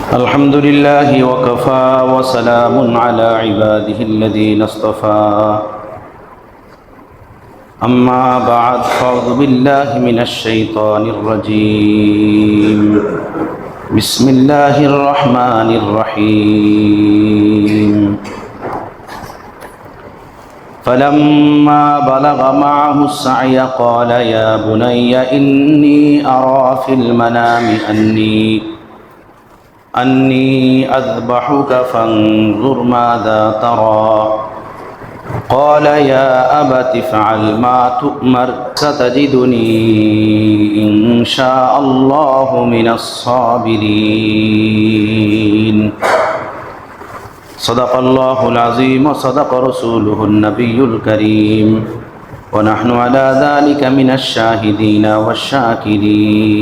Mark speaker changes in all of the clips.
Speaker 1: الحمد لله وكفى وسلام على عباده الذين اصطفى أما بعد فأعوذ بالله من الشيطان الرجيم بسم الله الرحمن الرحيم فلما بلغ معه السعي قال يا بني إني أرى في المنام أني أذبحك فانظر ماذا ترى قال يا أبت افعل ما تؤمر ستجدني إن شاء الله من الصابرين صدق الله العظيم وصدق رسوله النبي الكريم ونحن على ذلك من الشاهدين والشاكرين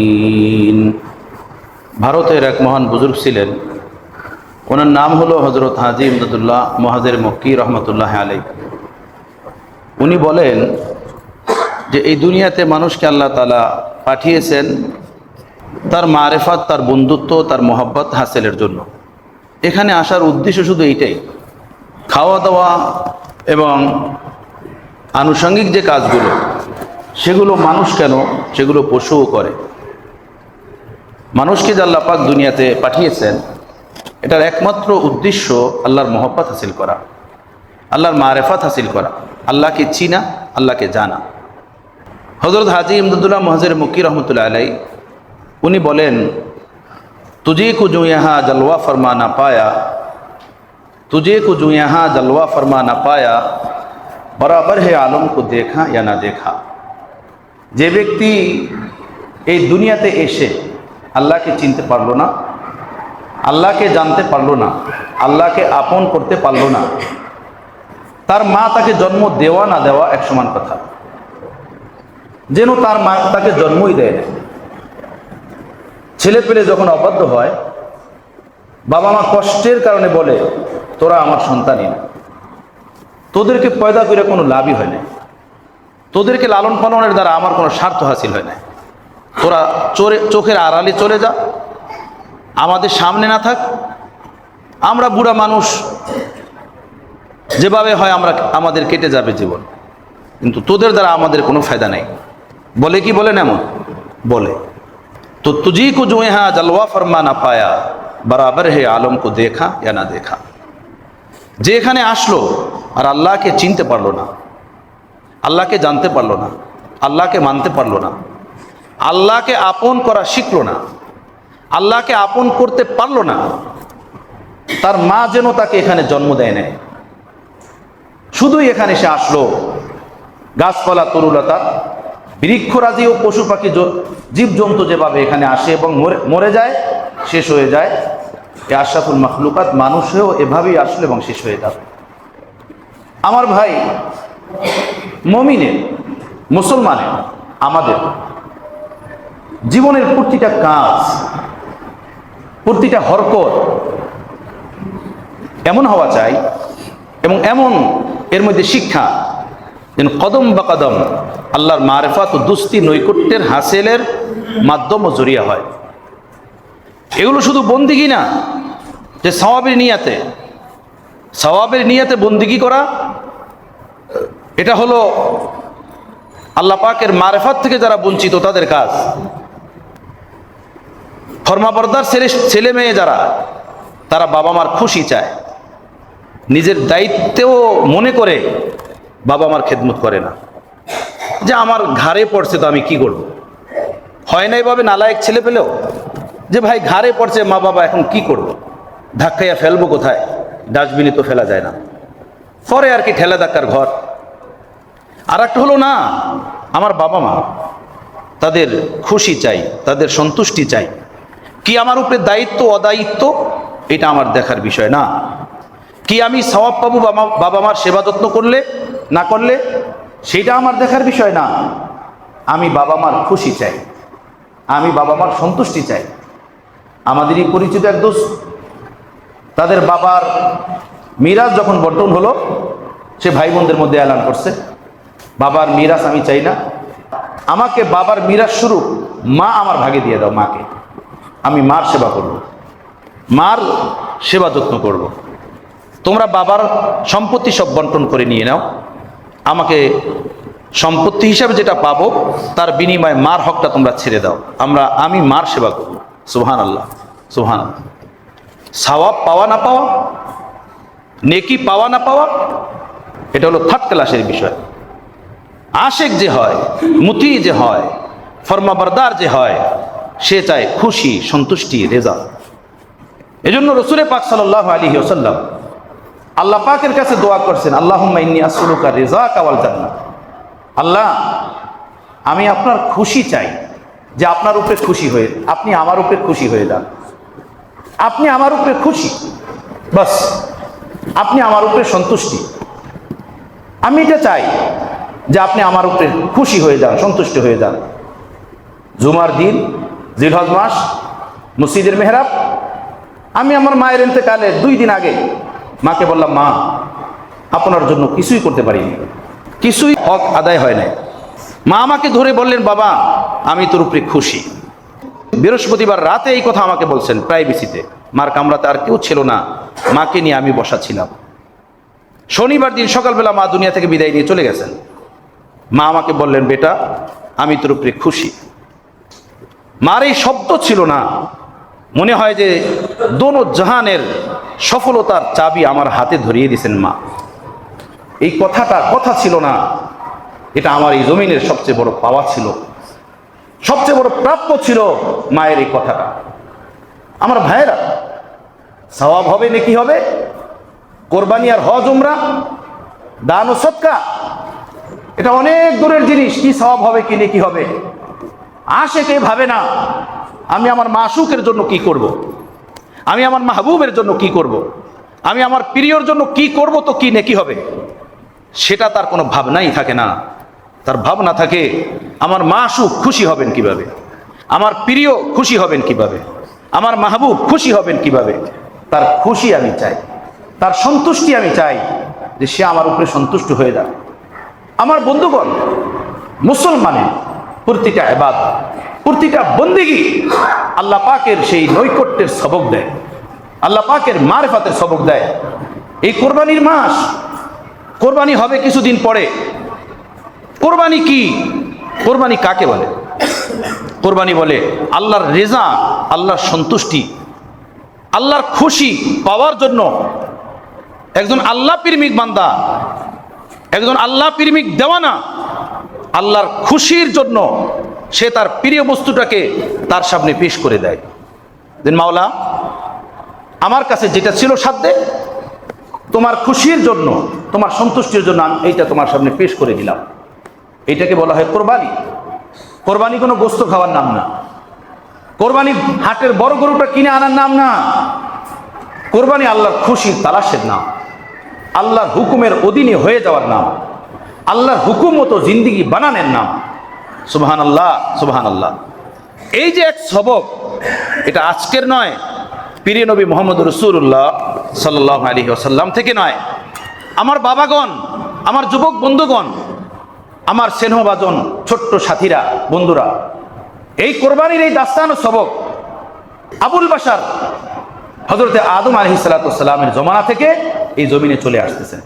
Speaker 1: ভারতের এক মহান বুজুর্গ ছিলেন, ওনার নাম হলো হযরত হাজী ইমদাদুল্লাহ মুহাজির মক্কি রহমতুল্লাহ আলাইহি। উনি বলেন যে এই দুনিয়াতে মানুষকে আল্লাহ তাআলা পাঠিয়েছেন তার মারিফাত, তার বন্ধুত্ব, তার মহব্বত হাসিলের জন্য। এখানে আসার উদ্দেশ্য শুধু এইটাই, খাওয়া দাওয়া এবং আনুষঙ্গিক যে কাজগুলো সেগুলো মানুষ কেন, সেগুলো পশুও করে। মানুষকে যে আল্লাহ পাক দুনিয়াতে পাঠিয়েছেন এটার একমাত্র উদ্দেশ্য আল্লাহর মহব্বত হাসিল করা, আল্লাহর মারিফাত হাসিল করা, আল্লাহকে চিনা, আল্লাহকে জানা। হযরত হাজী ইমদাদুল্লাহ মুহাজির মক্কি রহমতুল্লাহ আলাইহি উনি বলেন, तुझे को जो यहाँ जलवा फरमा ना पाया, तुझे को जो यहाँ जलवा फरमा ना पाया, बराबर है आलम को देखा या ना देखा। যে ব্যক্তি এই দুনিয়াতে এসে আল্লাহকে চিনতে পারলো না, আল্লাহকে জানতে পারলো না, আল্লাহকে আপন করতে পারলো না, তার মা তাকে জন্ম দেওয়া না দেওয়া এক সমান কথা। যেন তার মা তাকে জন্মই দেয় না। ছেলে পেলে যখন অবাধ্য হয়, বাবা মা কষ্টের কারণে বলে তোরা আমার সন্তানই না, তোদেরকে পয়দা করে কোনো লাভই হয় না, তোদেরকে লালন পালনের দ্বারা আমার কোনো স্বার্থ হাসিল হয় না, তোরা চোখের আড়ালে চলে যা, আমাদের সামনে না থাক। আমরা বুড়া মানুষ, যেভাবে হয় আমাদের কেটে যাবে জীবন, কিন্তু তোদের দ্বারা আমাদের কোনো ফায়দা নেই। বলে কি বলেন এমন? বলে তো तुझी को जो यहाँ जलवा फरमा ना पाया, बराबर है आलम को देखा या ना देखा। যে এখানে আসলো আর আল্লাহকে চিনতে পারলো না, আল্লাহকে জানতে পারলো না, আল্লাহকে মানতে পারলো না, আল্লাহকে আপন করা শিখলো না, আল্লাহকে আপন করতে পারলো না, তার মা যেন তাকে এখানে জন্ম দেয় নাই। শুধুই এখানে সে আসলো, গাছপালা, তরুলতা, বৃক্ষরাজি ও পশু পাখি, জীবজন্তু যেভাবে এখানে আসে এবং মরে যায়, শেষ হয়ে যায়, এ আশরাফুল মাখলুকাত মানুষেও এভাবেই আসলো এবং শেষ হয়ে যাবে। আমার ভাই, মুমিনের, মুসলমানের, আমাদের জীবনের প্রতিটা কাজ, প্রতিটা হরকত এমন হওয়া চাই এবং এমন এর মধ্যে শিক্ষা যেন কদম বা কদম আল্লাহর মারিফাত ও দুস্তি নৈকট্যের হাসিলের মাধ্যম ও জরিয়া হয়। এগুলো শুধু বন্দিগি না যে সওয়াবের নিয়াতে বন্দিগি করা, এটা হলো আল্লাহ পাকের মারিফাত থেকে যারা বঞ্চিত তাদের কাজ। ফরমাবরদার ছেলে মেয়ে যারা, তারা বাবা মার খুশি চায়, নিজের দায়িত্বেও মনে করে বাবা মার খেদমত করে না, যে আমার ঘাড়ে পড়ছে তো আমি কি করব। হয় না এভাবে নালায়েক ছেলে পেলেও, যে ভাই ঘাড়ে পড়ছে, মা বাবা এখন কি করব, ধাক্কাইয়া ফেলবো কোথায়, ডাস্টবিনে তো ফেলা যায় না, পরে আর কি ঠেলা ধাক্কার ঘর। আর একটা হলো না, আমার বাবা মা, তাদের খুশি চাই, তাদের সন্তুষ্টি চাই। কি আমার উপরে দায়িত্ব অদায়িত্ব এটা আমার দেখার বিষয় না। কি আমি সওয়াব পাবো বাবা মার সেবা যত্ন করলে না করলে সেটা আমার দেখার বিষয় না। আমি বাবা মার খুশি চাই, আমি বাবা মার সন্তুষ্টি চাই। আমাদেরই পরিচিত এক দোস্ত, তাদের বাবার মিরাজ যখন বন্টন হলো, সে ভাই বোনদের মধ্যে এলান করছে, বাবার মিরাজ আমি চাই না, আমাকে বাবার মিরাজ স্বরূপ মা আমার ভাগে দিয়ে দাও, মাকে আমি মার সেবা করব। মার সেবা যত্ন করব। তোমরা বাবার সম্পত্তি সব বন্টন করে নিয়ে নাও, আমাকে সম্পত্তি হিসাবে যেটা পাবো তার বিনিময়ে মার হকটা তোমরা ছেড়ে দাও, আমি মার সেবা করব। সুবহানাল্লাহ, সুবহানাল্লাহ। সওয়াব পাওয়া না পাওয়া, নেকি পাওয়া না পাওয়া, এটা হলো থার্ড ক্লাসের বিষয়। আশেক যে হয়, মুতি যে হয়, ফরমাবরদার যে হয়, সে চায় খুশি, সন্তুষ্টি, রেজা। এজন্য রাসূল পাক সাল্লাল্লাহু আলাইহি ওয়াসাল্লাম আল্লাহ পাকের কাছে দোয়া করছেন, আল্লাহুম্মা ইন্নী আসআলুকা রিযাকা ওয়াল জান্নাহ। আল্লাহ, আমি আপনার খুশি চাই, যে আপনার উপরে খুশি হয়ে, আপনি আমার উপরে খুশি হয়ে যান, আপনি আমার উপরে খুশি, বাস আপনি আমার উপরে সন্তুষ্টি। আমি এটা চাই যে আপনি আমার উপরে খুশি হয়ে যান, সন্তুষ্ট হয়ে যান। জুমার দিন, জিলহজ মাস, মসজিদের মেহরাব। আমি আমার মায়ের ইন্তেকালের 2 দিন আগে মাকে বললাম, মা, আপনার জন্য কিছুই করতে পারিনি, কিছুই হক আদায় হয় নাই। মা আমাকে ধরে বললেন, বাবা, আমি তোর উপরে খুশি। বৃহস্পতিবার রাতে এই কথা আমাকে বলছেন, প্রাইভেসিতে। মার কামরাতে আর কেউ ছিল না, মাকে নিয়ে আমি বসা ছিলাম। শনিবার দিন সকালবেলা মা দুনিয়া থেকে বিদায় নিয়ে চলে গেছেন। মা আমাকে বললেন, বেটা, আমি তোর উপরে খুশি। মার এই শব্দ ছিল না, মনে হয় যে দোনো জাহানের সফলতার চাবি আমার হাতে ধরিয়ে দিয়েছেন মা। এই কথাটা কথা ছিল না, এটা আমার এই জমিনের সবচেয়ে বড় পাওয়া ছিল, সবচেয়ে বড় প্রাপ্য ছিল মায়ের এই কথাটা। আমার ভাইয়েরা, সওয়াব হবে নাকি হবে, কোরবানি আর হজ উমরা, দান ও সদকা, এটা অনেক দূরের জিনিস। কি সওয়াব হবে, কি নেকি হবে, আশেকে ভাবে না আমি আমার মাসুকের জন্য কি করব, আমি আমার মাহবুবের জন্য কি করব, আমি আমার প্রিয়র জন্য কি করব, তো কি নেকি হবে, সেটা তার কোনো ভাবনাই থাকে না। তার ভাবনা থাকে আমার মাসুক খুশি হবেন কিভাবে, আমার প্রিয় খুশি হবেন কিভাবে, আমার মাহবুব খুশি হবেন কিভাবে। তার খুশি আমি চাই, তার সন্তুষ্টি আমি চাই, যে সে আমার উপরে সন্তুষ্ট হয়ে যাবে। আমার বন্ধুগণ, মুসলমানের প্রতিটা ইবাদত, প্রতিটা বন্দেগী আল্লাহ পাকের সেই নৈকট্যের সবক দেয়, আল্লাহ পাকের মারিফাতের সবক দেয়। এই কোরবানির মাস, কোরবানি হবে কিছুদিন পরে। কোরবানি কি? কোরবানি কাকে বলে? কোরবানি বলে আল্লাহর রেজা, আল্লাহর সন্তুষ্টি, আল্লাহর খুশি পাওয়ার জন্য একজন আল্লাহ প্রেমিক বান্দা, একজন আল্লাহ প্রেমিক দেওয়ানা, আল্লাহর খুশির জন্য সে তার প্রিয় বস্তুটাকে তার সামনে পেশ করে দেয়। দেন মাওলা, আমার কাছে যেটা ছিল সাধ্যে, তোমার খুশির জন্য, তোমার সন্তুষ্টির জন্য আমি এইটা তোমার সামনে পেশ করে দিলাম। এইটাকে বলা হয় কোরবানি। কোরবানি কোনো গোস্ত খাওয়ার নাম না, কোরবানি হাটের বড় গরুটা কিনে আনার নাম না, কোরবানি আল্লাহর খুশির তালাশের নাম, আল্লাহর হুকুমের অধীনে হয়ে যাওয়ার নাম, আল্লাহর হুকুম মতো জিন্দিগি বানানোর নাম। সুবহানাল্লাহ, সুবহানাল্লাহ। এই যে এক সবক, এটা আজকের নয়, প্রিয় নবী মুহাম্মদ রাসূলুল্লাহ সাল্লাল্লাহু আলাইহি ওয়াসাল্লাম থেকে নয়। আমার বাবাগণ, আমার যুবক বন্ধুগণ, আমার স্নেহভাজন ছোট্ট সাথীরা, বন্ধুরা, এই কোরবানির এই দাস্তান ও সবক আবুল বাশার হযরতে আদম আলাইহিস সালাতু ওয়াস সালামের জমানা থেকে এই জমিনে চলে আসতেছেন।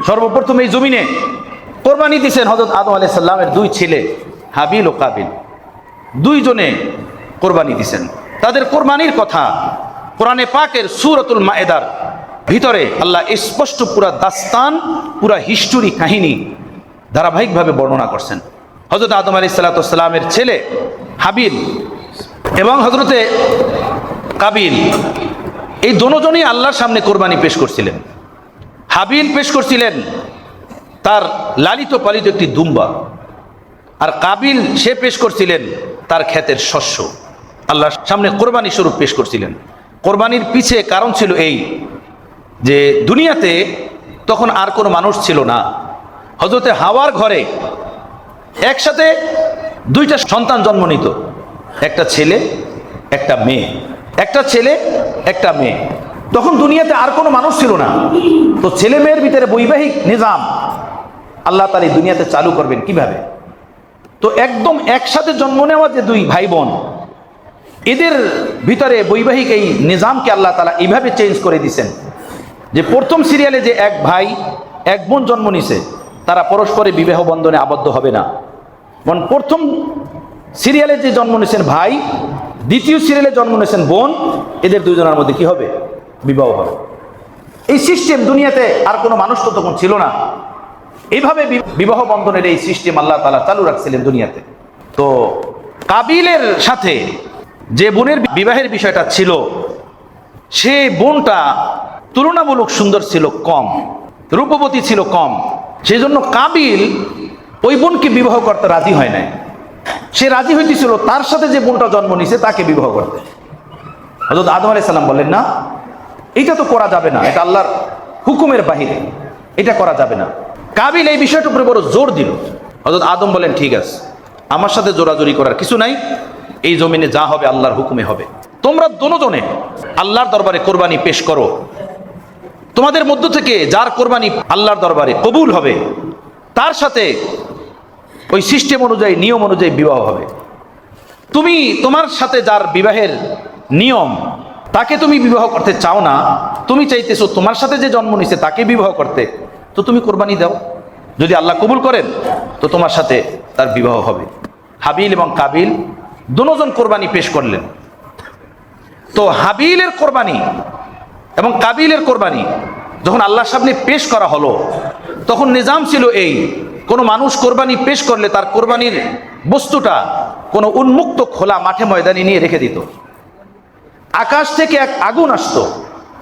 Speaker 1: সর্বপ্রথম এই জমিনে কোরবানি দিয়েছেন হযরত আদম আলাইহিস সালামের 2 ছেলে হাবিল ও কাবিল। 2 জনে কোরবানি দিয়েছেন। তাদের কোরবানির কথা কোরআনে পাকের সূরাতুল মায়েদার ভিতরে আল্লাহ স্পষ্ট পুরা দাস্তান, পুরা হিস্টোরি, কাহিনী ধারাবাহিকভাবে বর্ণনা করছেন। হযরত আদম আলাইহিস সালাতু ওয়াস সালামের ছেলে হাবিল এবং হযরতে কাবিল, এই দুজনই আল্লাহর সামনে কোরবানি পেশ করছিলেন। হাবিল পেশ করছিলেন তার লালিত পালিত একটি দুম্বা, আর কাবিল সে পেশ করছিলেন তার ক্ষেতের শস্য। আল্লাহর সামনে কোরবানি স্বরূপ পেশ করছিলেন। কোরবানির পিছে কারণ ছিল এই যে দুনিয়াতে তখন আর কোনো মানুষ ছিল না। হযরতে হাওয়ার ঘরে একসাথে 2টা সন্তান জন্ম নিত, একটা ছেলে একটা মেয়ে, একটা ছেলে একটা মেয়ে। তখন দুনিয়াতে আর কোনো মানুষ ছিল না। তো ছেলে মেয়ের ভিতরে বৈবাহিক নিজাম আল্লাহ তাআলা এই দুনিয়াতে চালু করবেন কিভাবে? তো একদম একসাথে জন্ম নেওয়া যে 2 ভাই বোন, এদের ভিতরে বৈবাহিক এই নিজামকে আল্লাহ তাআলা এইভাবে চেঞ্জ করে দিয়েছেন যে প্রথম সিরিয়ালে যে এক ভাই এক বোন জন্ম নিছে, তারা পরস্পরে বিবাহ বন্ধনে আবদ্ধ হবে না। কারণ প্রথম সিরিয়ালে যে জন্ম নিয়েছেন ভাই, দ্বিতীয় সিরিয়ালে জন্ম নিয়েছেন বোন, এদের দুইজনের মধ্যে কি হবে? বিবাহ হবে। এই সিস্টেম দুনিয়াতে আর কোনো মানুষ তো তখন ছিল না। এইভাবে বিবাহ বন্ধনের এই সিস্টেম আল্লাহ তাআলা চালু রাখছিলেন দুনিয়াতে। তো কাবিলের সাথে যে বোনের বিবাহের বিষয়টা ছিল, সে বোনটা তুলনামূলক সুন্দর ছিল, কম রূপবতী ছিল, কম। সেই জন্য কাবিল ওই বোনকে বিবাহ করতে রাজি হয় নাই। সে রাজি হইতেছিল তার সাথে যে বোনটা জন্ম নিছে তাকে বিবাহ করতে। হযরত আদম আলাইহিস সালাম বললেন, না, এটা তো করা যাবে না, এটা আল্লাহর হুকুমের বাহিরে, এটা করা যাবে না। কাবিল এই বিষয়টার উপরে বড় জোর দিল। হযরত আদম বলেন, ঠিক আছে, আমার সাথে জোরাজোরি করার কিছু নাই, এই জমিনে যা হবে আল্লাহর হুকুমে হবে। তোমরা দুজনে আল্লাহর দরবারে কোরবানি পেশ করো, তোমাদের মধ্য থেকে যার কোরবানি আল্লাহর দরবারে কবুল হবে তার সাথে ওই সিস্টেম অনুযায়ী, নিয়ম অনুযায়ী বিবাহ হবে। তুমি তোমার সাথে যার বিবাহের নিয়ম, তাকে তুমি বিবাহ করতে চাও না, তুমি চাইতেছো তোমার সাথে যে জন্ম নিছে তাকে বিবাহ করতে, তো তুমি কোরবানি দাও। যদি আল্লাহ কবুল করেন তো তোমার সাথে তার বিবাহ হবে। হাবিল এবং কাবিল দুজন কোরবানি পেশ করলেন। তো হাবিলের কোরবানি এবং কাবিলের কোরবানি যখন আল্লাহর সামনে পেশ করা হলো, তখন নিজাম ছিল এই, কোনো মানুষ কোরবানি পেশ করলে তার কোরবানির বস্তুটা কোনো উন্মুক্ত খোলা মাঠে ময়দানে নিয়ে রেখে দিত। আকাশ থেকে এক আগুন আসতো,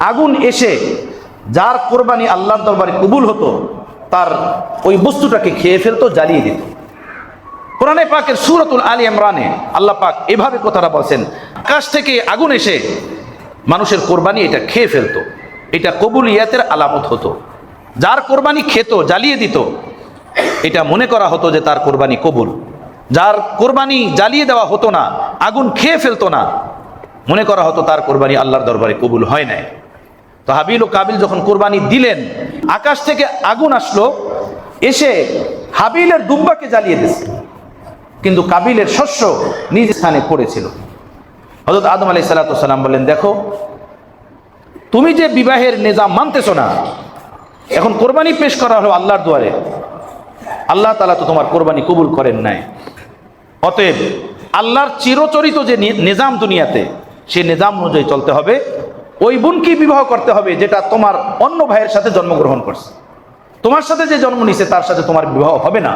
Speaker 1: আগুন এসে যার কোরবানি আল্লাহর দরবারে কবুল হতো তার ওই বস্তুটাকে খেয়ে ফেলতো, জ্বালিয়ে দিত। কোরআনে পাকের সূরাতুল আলী ইমরানে আল্লাহ পাক এভাবে কথাটা বলছেন, আকাশ থেকে আগুন এসে মানুষের কোরবানি এটা খেয়ে ফেলতো, এটা কবুলিয়াতের আলামত হতো। যার কোরবানি খেত, জ্বালিয়ে দিত, এটা মনে করা হতো যে তার কোরবানি কবুল। যার কোরবানি জ্বালিয়ে দেওয়া হতো না, আগুন খেয়ে ফেলতো না, মনে করা হতো তার কোরবানি আল্লাহর দরবারে কবুল হয় নাই। তো হাবিল ও কাবিল যখন কোরবানি দিলেন, আকাশ থেকে আগুন আসলো, এসে হাবিলের দুব্বাকে জ্বালিয়ে দিয়েছে, কিন্তু কাবিলের শস্য নিজ স্থানে পড়েছিল। হযরত আদম আলাইহিস সালাম বললেন, দেখো, তুমি যে বিবাহের নিজাম মানতেছো না, এখন কোরবানি পেশ করা হলো আল্লাহর দুয়ারে, আল্লাহ তাআলা তো তোমার কোরবানি কবুল করেন নাই। অতএব আল্লাহর চিরচরিত যে নিজাম দুনিয়াতে, সেই নিজাম অনুযায়ী চলতে হবে। ওই বোনকে বিবাহ করতে হবে যেটা তোমার অন্য ভাইয়ের সাথে জন্মগ্রহণ করছে। তোমার সাথে যে জন্ম নিছে তার সাথে তোমার বিবাহ হবে না।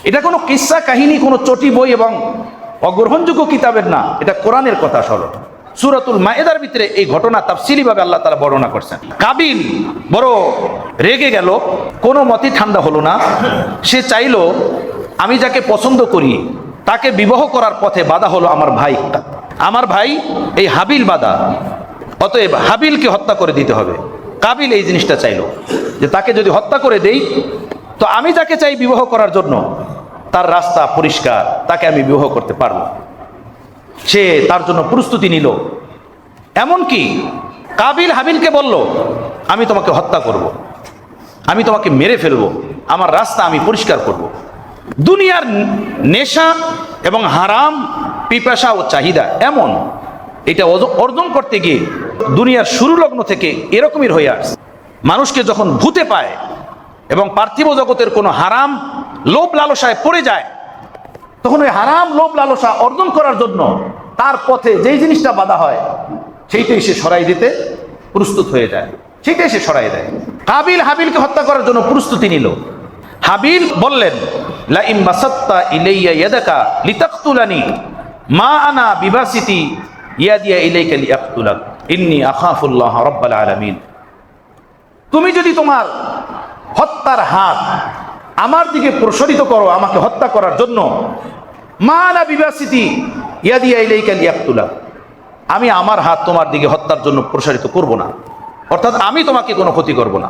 Speaker 1: এটা কোনো কিস্সা কাহিনী, কোনো চটি বই এবং অগ্রহণযোগ্য কিতাবের না, এটা কোরআনের কথা। সরল সূরাতুল মায়েদার ভিতরে এই ঘটনা তাফসীলিভাবে আল্লাহ তাআলা বর্ণনা করছেন। কাবিল বড় রেগে গেল, কোনো মতেই ঠান্ডা হলো না। সে চাইলো, আমি যাকে পছন্দ করি তাকে বিবাহ করার পথে বাধা হলো আমার ভাই এই হাবিল বাধা, অতএব হাবিলকে হত্যা করে দিতে হবে। কাবিল এই জিনিসটা চাইলো যে তাকে যদি হত্যা করে দেই তো আমি যাকে চাই বিবাহ করার জন্য তার রাস্তা পরিষ্কার, তাকে আমি বিবাহ করতে পারবো। সে তার জন্য প্রস্তুতি নিল। এমনকি কাবিল হাবিলকে বলল, আমি তোমাকে হত্যা করব, আমি তোমাকে মেরে ফেলবো, আমার রাস্তা আমি পরিষ্কার করব। দুনিয়ার নেশা এবং হারাম পিপাসা ও চাহিদা এমন, এটা অর্জন করতে গিয়ে দুনিয়ার শুরু লগ্ন থেকে এরকমই হয়ে আসছে। মানুষকে যখন ভূতে পায় এবং পার্থিব জগতের কোনো হারাম লোভ লালসায় পড়ে যায়, তখন ওই হারাম লোভ লালসা অর্জন করার জন্য তার পথে যেই জিনিসটা বাধা হয় সেইটাই সে সরাই দিতে প্রস্তুত হয়ে যায়, সেইটাই সে সরাই দেয়। কাবিল হাবিলকে হত্যা করার জন্য প্রস্তুতি নিল। হাবিল বললেন, লা ইম বাসাত্তা ইলাইয়া ইয়াদাকা লিতাকতুলানি মা আনা বিবাসিতি ইয়াদিয়া ইলাইকা লিআকতুলাক ইন্নী আখাফুল্লাহ রাব্বাল আলামিন। তুমি যদি তোমার হত্যার হাত আমার দিকে প্রসারিত করো আমাকে হত্যা করার জন্য, মা আনা বিবাসিতি ইয়াদিয়া ইলাইকা লিআকতুলাক, আমি আমার হাত তোমার দিকে হত্যার জন্য প্রসারিত করব না, অর্থাৎ আমি তোমাকে কোনো ক্ষতি করব না।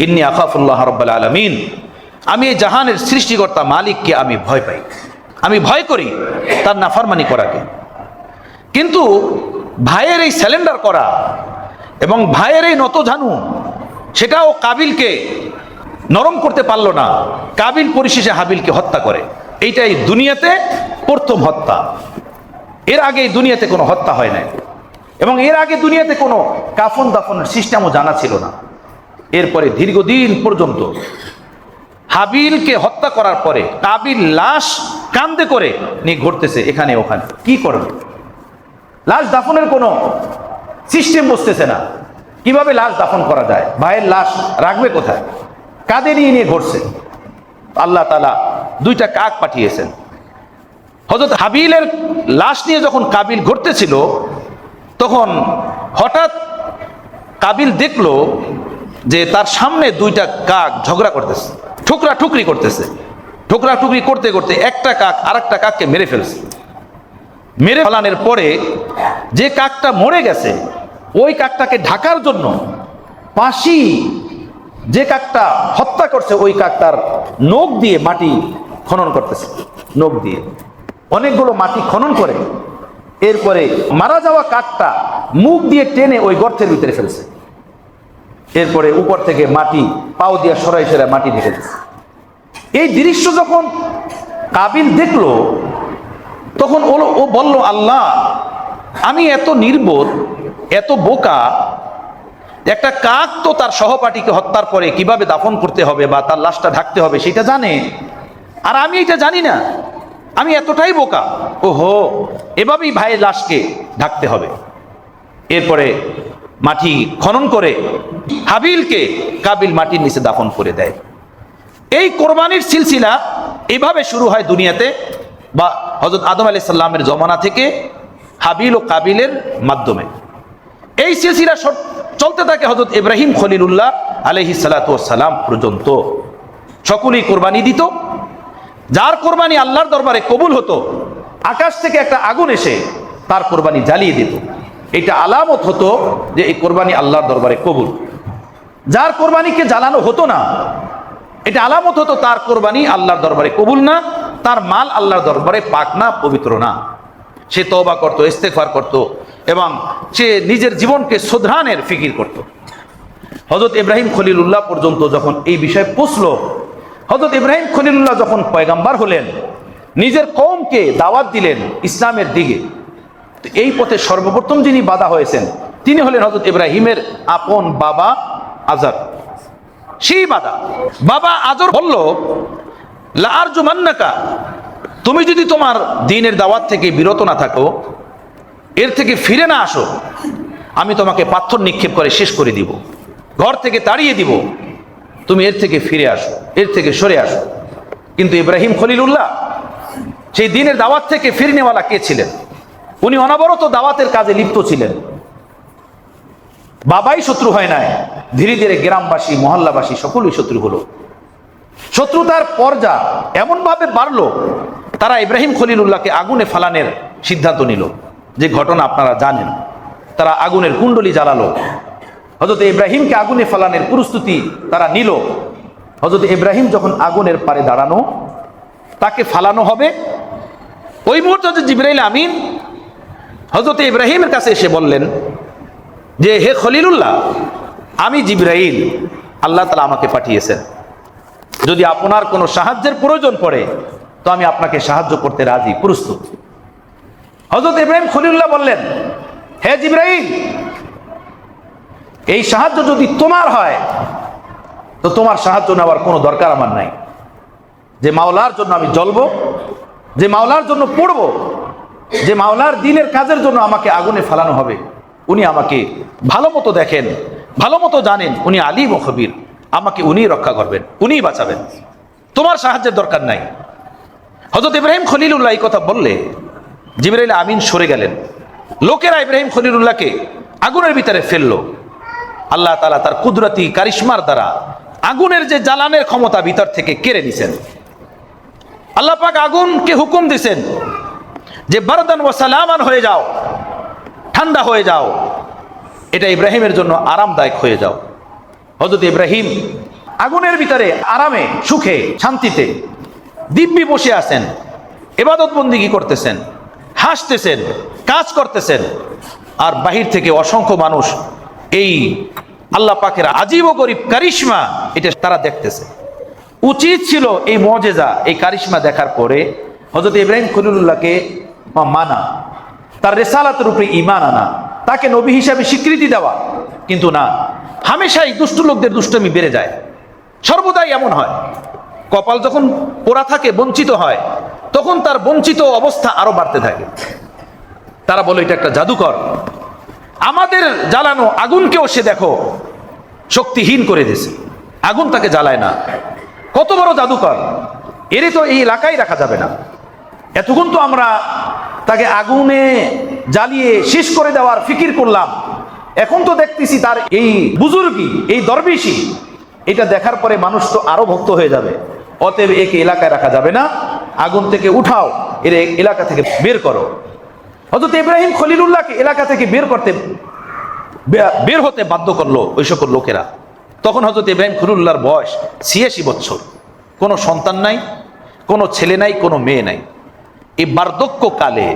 Speaker 1: ইন্নী আখাফুল্লাহ রাব্বাল আলামিন, আমি এই জাহানের সৃষ্টিকর্তা মালিককে আমি ভয় পাই, আমি ভয় করি তার নাফরমানি করাকে। কিন্তু ভাইয়ের এই স্যালেন্ডার করা এবং ভাইয়ের এই নতজানু, সেটাও কাবিলকে নরম করতে পারল না। কাবিল পরিশেষে হাবিলকে হত্যা করে। এইটাই দুনিয়াতে প্রথম হত্যা। এর আগে দুনিয়াতে কোনো হত্যা হয় নাই, এবং এর আগে দুনিয়াতে কোনো কাফন দাফনের সিস্টেমও জানা ছিল না। এরপরে দীর্ঘদিন পর্যন্ত হাবিলকে হত্যা করার পরে কাবিল লাশ কান্দে করে নিয়ে ঘুরতেছে এখানে ওখানে। কি করবে? লাশ দাফনের কোনো সিস্টেম বসতেছে না। কিভাবে লাশ দাফন করা যায়? ভাইয়ের লাশ রাখবে কোথায়? কাঁধে নিয়ে নিয়ে ঘুরছে। আল্লাহ তাআলা দুইটা কাক পাঠিয়েছেন। হযরত হাবিলের লাশ নিয়ে যখন কাবিল ঘুরতেছিল, তখন হঠাৎ কাবিল দেখলো যে তার সামনে দুইটা কাক ঝগড়া করতেছে, ঠুকরা ঠুকরি করতেছে। ঠুকরা টুকরি করতে করতে একটা কাক আরেকটা কাককে মেরে ফেলছে। মেরে ফেলানোর পরে যে কাকটা মরে গেছে, ওই কাকটাকে ঢাকার জন্য পাশি যে কাকটা হত্যা করছে ওই কাকটার নখ দিয়ে মাটি খনন করতেছে। নখ দিয়ে অনেকগুলো মাটি খনন করে এরপরে মারা যাওয়া কাকটা মুখ দিয়ে টেনে ওই গর্তের ভিতরে ফেলছে। এরপরে উপর থেকে মাটি পাও দিয়ে সরাই সরাই মাটি ঢেকে দিচ্ছে। এই দৃশ্য যখন কাবিল দেখলো, তখন ও বলল, আল্লাহ, আমি এত নির্বোধ, এত বোকা, একটা কাক তো তার সহপাঠীকে হত্যার পরে কিভাবে দাফন করতে হবে বা তার লাশটা ঢাকতে হবে সেটা জানে, আর আমি এটা জানি না। আমি এতটাই বোকা। ওহো, এভাবেই ভাইয়ের লাশকে ঢাকতে হবে। এরপরে মাটি খনন করে হাবিলকে কাবিল মাটির নিচে দাফন করে দেয়। এই কোরবানির সিলসিলা এভাবে শুরু হয় দুনিয়াতে, বা হযরত আদম আলাইহিস সালামের জমানা থেকে হাবিল ও কাবিলের মাধ্যমে এই সিলসিলা চলতে থাকে হযরত ইব্রাহিম খলিলুল্লাহ আলাইহিস সালাতু ওয়াস সালাম পর্যন্ত। সকলেই কোরবানি দিত। যার কোরবানি আল্লাহর দরবারে কবুল হতো, আকাশ থেকে একটা আগুন এসে তার কোরবানি জ্বালিয়ে দিত। এটা আলামত হতো যে এই কোরবানি আল্লাহর দরবারে কবুল। যার কোরবানিকে জ্বালানো হতো না, এটা আলামত হতো তার কোরবানি আল্লাহর দরবারে কবুল না, তার মাল আল্লাহর দরবারে পাক না, পবিত্র না। সে তওবা করত, ইস্তেগফার করত, এবং সে নিজের জীবনকে শুধরানোর ফিকির করত। হযরত ইব্রাহিম খলিলুল্লাহ পর্যন্ত যখন এই বিষয় পৌঁছলো, হযরত ইব্রাহিম খলিলুল্লাহ যখন পয়গাম্বার হলেন, নিজের কওমকে দাওয়াত দিলেন ইসলামের দিকে, তো এই পথে সর্বপ্রথম যিনি বাধা হয়েছেন তিনি হলেন হযরত ইব্রাহিমের আপন বাবা আজর। সেই বাবা আজর বলল, লা আরজুমান্নাকা, তুমি যদি তোমার দ্বীনের দাওয়াত থেকে বিরত না থাকো, এর থেকে ফিরে না আসো, আমি তোমাকে পাথর নিক্ষেপ করে শেষ করে দিব, ঘর থেকে তাড়িয়ে দিব। তুমি এর থেকে ফিরে আসো, এর থেকে সরে আসো। কিন্তু ইব্রাহিম খলিলুল্লাহ সেই দ্বীনের দাওয়াত থেকে ফিরনেওয়ালা কে ছিলেন? উনি অনবরত দাওয়াতের কাজে লিপ্ত ছিলেন। বাবাই শত্রু হয় নাই, ধীরে ধীরে গ্রামবাসী, মহল্লাবাসী সকলেই শত্রু হলো। শত্রুতার পর্যা এমন ভাবে বাড়লো, তারা ইব্রাহিম খলিলুল্লাহকে আগুনে ফালানোর সিদ্ধান্ত নিল। যে ঘটনা আপনারা জানেন, তারা আগুনের কুণ্ডলি জ্বালালো। হযরত ইব্রাহিমকে আগুনে ফালানোর প্রস্তুতি তারা নিল। হযরত ইব্রাহিম যখন আগুনের পারে দাঁড়ানো, তাকে ফালানো হবে, ওই মুহূর্তে জিবরাইল আমিন হযরত ইব্রাহিমের কাছে এসে বললেন যে, হে খলিলুল্লাহ, আমি জিবরাইল, আল্লাহ তাআলা আমাকে পাঠিয়েছেন। যদি আপনার কোনো সাহায্যের প্রয়োজন পড়ে তো আমি আপনাকে সাহায্য করতে রাজি, প্রস্তুত। হযরত ইব্রাহিম খলিলুল্লাহ বললেন, হে জিবরাইল, এই সাহায্য যদি তোমার হয় তো তোমার সাহায্য নেওয়ার কোনো দরকার আমার নাই। যে মাওলার জন্য আমি জ্বলবো, যে মাওলার জন্য পড়বো, যে মাওলার দ্বীনের কাজের জন্য আমাকে আগুনে ফালানো হবে, উনি আমাকে ভালো মতো দেখেন, ভালো মতো জানেন, উনি আলিম ও খবীর, আমাকে উনি রক্ষা করবেন, উনিই বাঁচাবেন, তোমার সাহায্যের দরকার নাই। হযরত ইব্রাহিম খলিলুল্লাহ এই কথা বললে জিবরাইল আমিন সরে গেলেন। লোকেরা ইব্রাহিম খলিলুল্লাহকে আগুনের ভিতরে ফেললো। আল্লাহ তাআলা তার কুদরতি কারিশমার দ্বারা আগুনের যে জ্বালানের ক্ষমতা ভিতর থেকে কেড়ে নিছেন। আল্লাহ পাক আগুনকে হুকুম দিছেন যে বারদান ওয়া সালামান হয়ে যাও, ঠান্ডা হয়ে যাও, এটা ইব্রাহিমের জন্য আরামদায়ক হয়ে যাও। হযরত ইব্রাহিম আগুনের ভিতরে আরামে, সুখে, শান্তিতে দিব্যি বসে আছেন, ইবাদত বন্দেগী করতেছেন, হাসতেছেন, কাজ করতেছেন, আর বাহির থেকে অসংখ্য মানুষ এই আল্লাহ পাকের আজীব ও গরীব কারিশমা এটা তারা দেখতেছে। উচিত ছিল এই মুজিজা, এই কারিশমা দেখার পরে হযরত ইব্রাহিম খলিলুল্লাহকে মানা, তার রেসালাতের উপরে ঈমান আনা, তাকে নবী হিসাবে স্বীকৃতি দেওয়া। কিন্তু না, হামেশাই দুষ্ট লোকদের দুষ্টমি বেড়ে যায়, সর্বদাই এমন হয়। কপাল যখন পোড়া থাকে, বঞ্চিত হয়, তখন তার বঞ্চিত অবস্থা আরো বাড়তে থাকে। তারা বলে এটা একটা জাদুকর, আমাদের জ্বালানো আগুনকেও সে দেখো শক্তিহীন করে দিয়েছে, আগুন তাকে জ্বালায় না। কত বড় জাদুকর! এরে তো এই এলাকায় রাখা যাবে না। এতক্ষণ তো আমরা তাকে আগুনে জ্বালিয়ে শেষ করে দেওয়ার ফিকির করলাম, এখন তো দেখতেছি তার এই বুজুর্গি, এই দরবেশি, এটা দেখার পরে মানুষ তো আরো ভক্ত হয়ে যাবে। অতএব একে এলাকায় রাখা যাবে না, আগুন থেকে উঠাও, এর এলাকা থেকে বের করো। হযরত ইব্রাহিম খলিলুল্লাহকে এলাকা থেকে বের হতে বাধ্য করলো ওই সকল লোকেরা। তখন হযরত ইব্রাহিম খলিলুল্লাহর বয়স ৮৬ বছর, কোনো সন্তান নাই, কোনো ছেলে নাই, কোনো মেয়ে নাই। এই বার্ধক্য কালে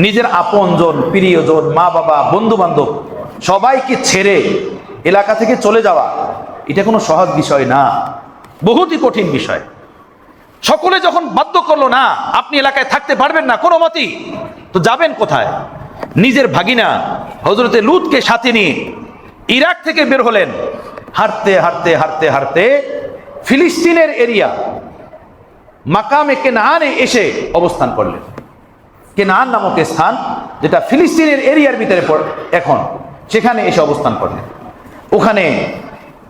Speaker 1: নিজের আপনজন, প্রিয়জন, মা বাবা, বন্ধু বান্ধব সবাইকে ছেড়ে এলাকা থেকে চলে যাওয়া, এটা কোনো সহজ বিষয় না, বহুতই কঠিন বিষয়। সকলে যখন বাধ্য করলো, না আপনি এলাকায় থাকতে পারবেন না কোনো মতেই, তো যাবেন কোথায়? নিজের ভাগিনা হযরতে লূতকে সাথে নিয়ে ইরাক থেকে বের হলেন। হাঁটতে হাঁটতে হাঁটতে হাঁটতে ফিলিস্তিনের এরিয়া মাকামে কেনানে এসে অবস্থান করলেন। কেনান নামক স্থান, যেটা ফিলিস্তিনের এরিয়ার ভিতরে এখন, সেখানে এসে অবস্থান করলেন। ওখানে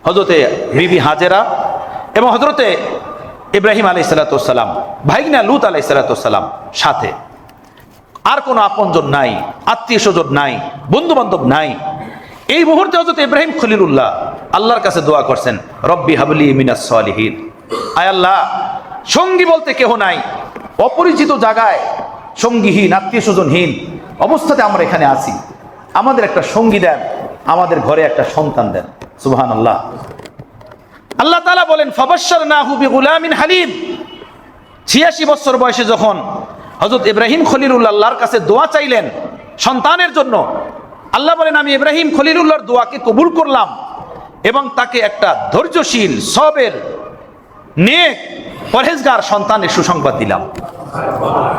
Speaker 1: হযরতে বিবি হাজেরা এবং হযরতে ইব্রাহিম আলাইহিসসালাম, ভাইগনা লূত আলাইহিসসালাম সাথে। আর কোনো আপনজন নাই, আত্মীয় স্বজন নাই, বন্ধু বান্ধব নাই। এই মুহূর্তে হযরত ইব্রাহিম খলিলুল্লাহ আল্লাহর কাছে দোয়া করছেন, রব্বি হাবলি মিনাস সালিহিন। আয় আল্লাহ, সঙ্গী বলতে কেহ নাই, অপরিচিত জায়গায় সঙ্গীহীন, আত্মীয় স্বজনহীন অবস্থাতে আমরা এখানে আছি, আমাদের একটা সঙ্গী দেন, আমাদের ঘরে একটা সন্তান দেন। সুবহানাল্লাহ। আল্লাহ তাআলা বলেন, ফাবাশশারনাহু বিগুলামিন হালিম। ৮৬ বছর বয়সে যখন হযরত ইব্রাহিম খলিলুল্লাহ আল্লাহর কাছে দোয়া চাইলেন সন্তানের জন্য, আল্লাহ বলেন, আমি ইব্রাহিম খলিলুল্লাহর দোয়াকে কবুল করলাম এবং তাকে একটা ধৈর্যশীল, সবের, নেক, পরহেজগার সন্তানের সুসংবাদ দিলাম।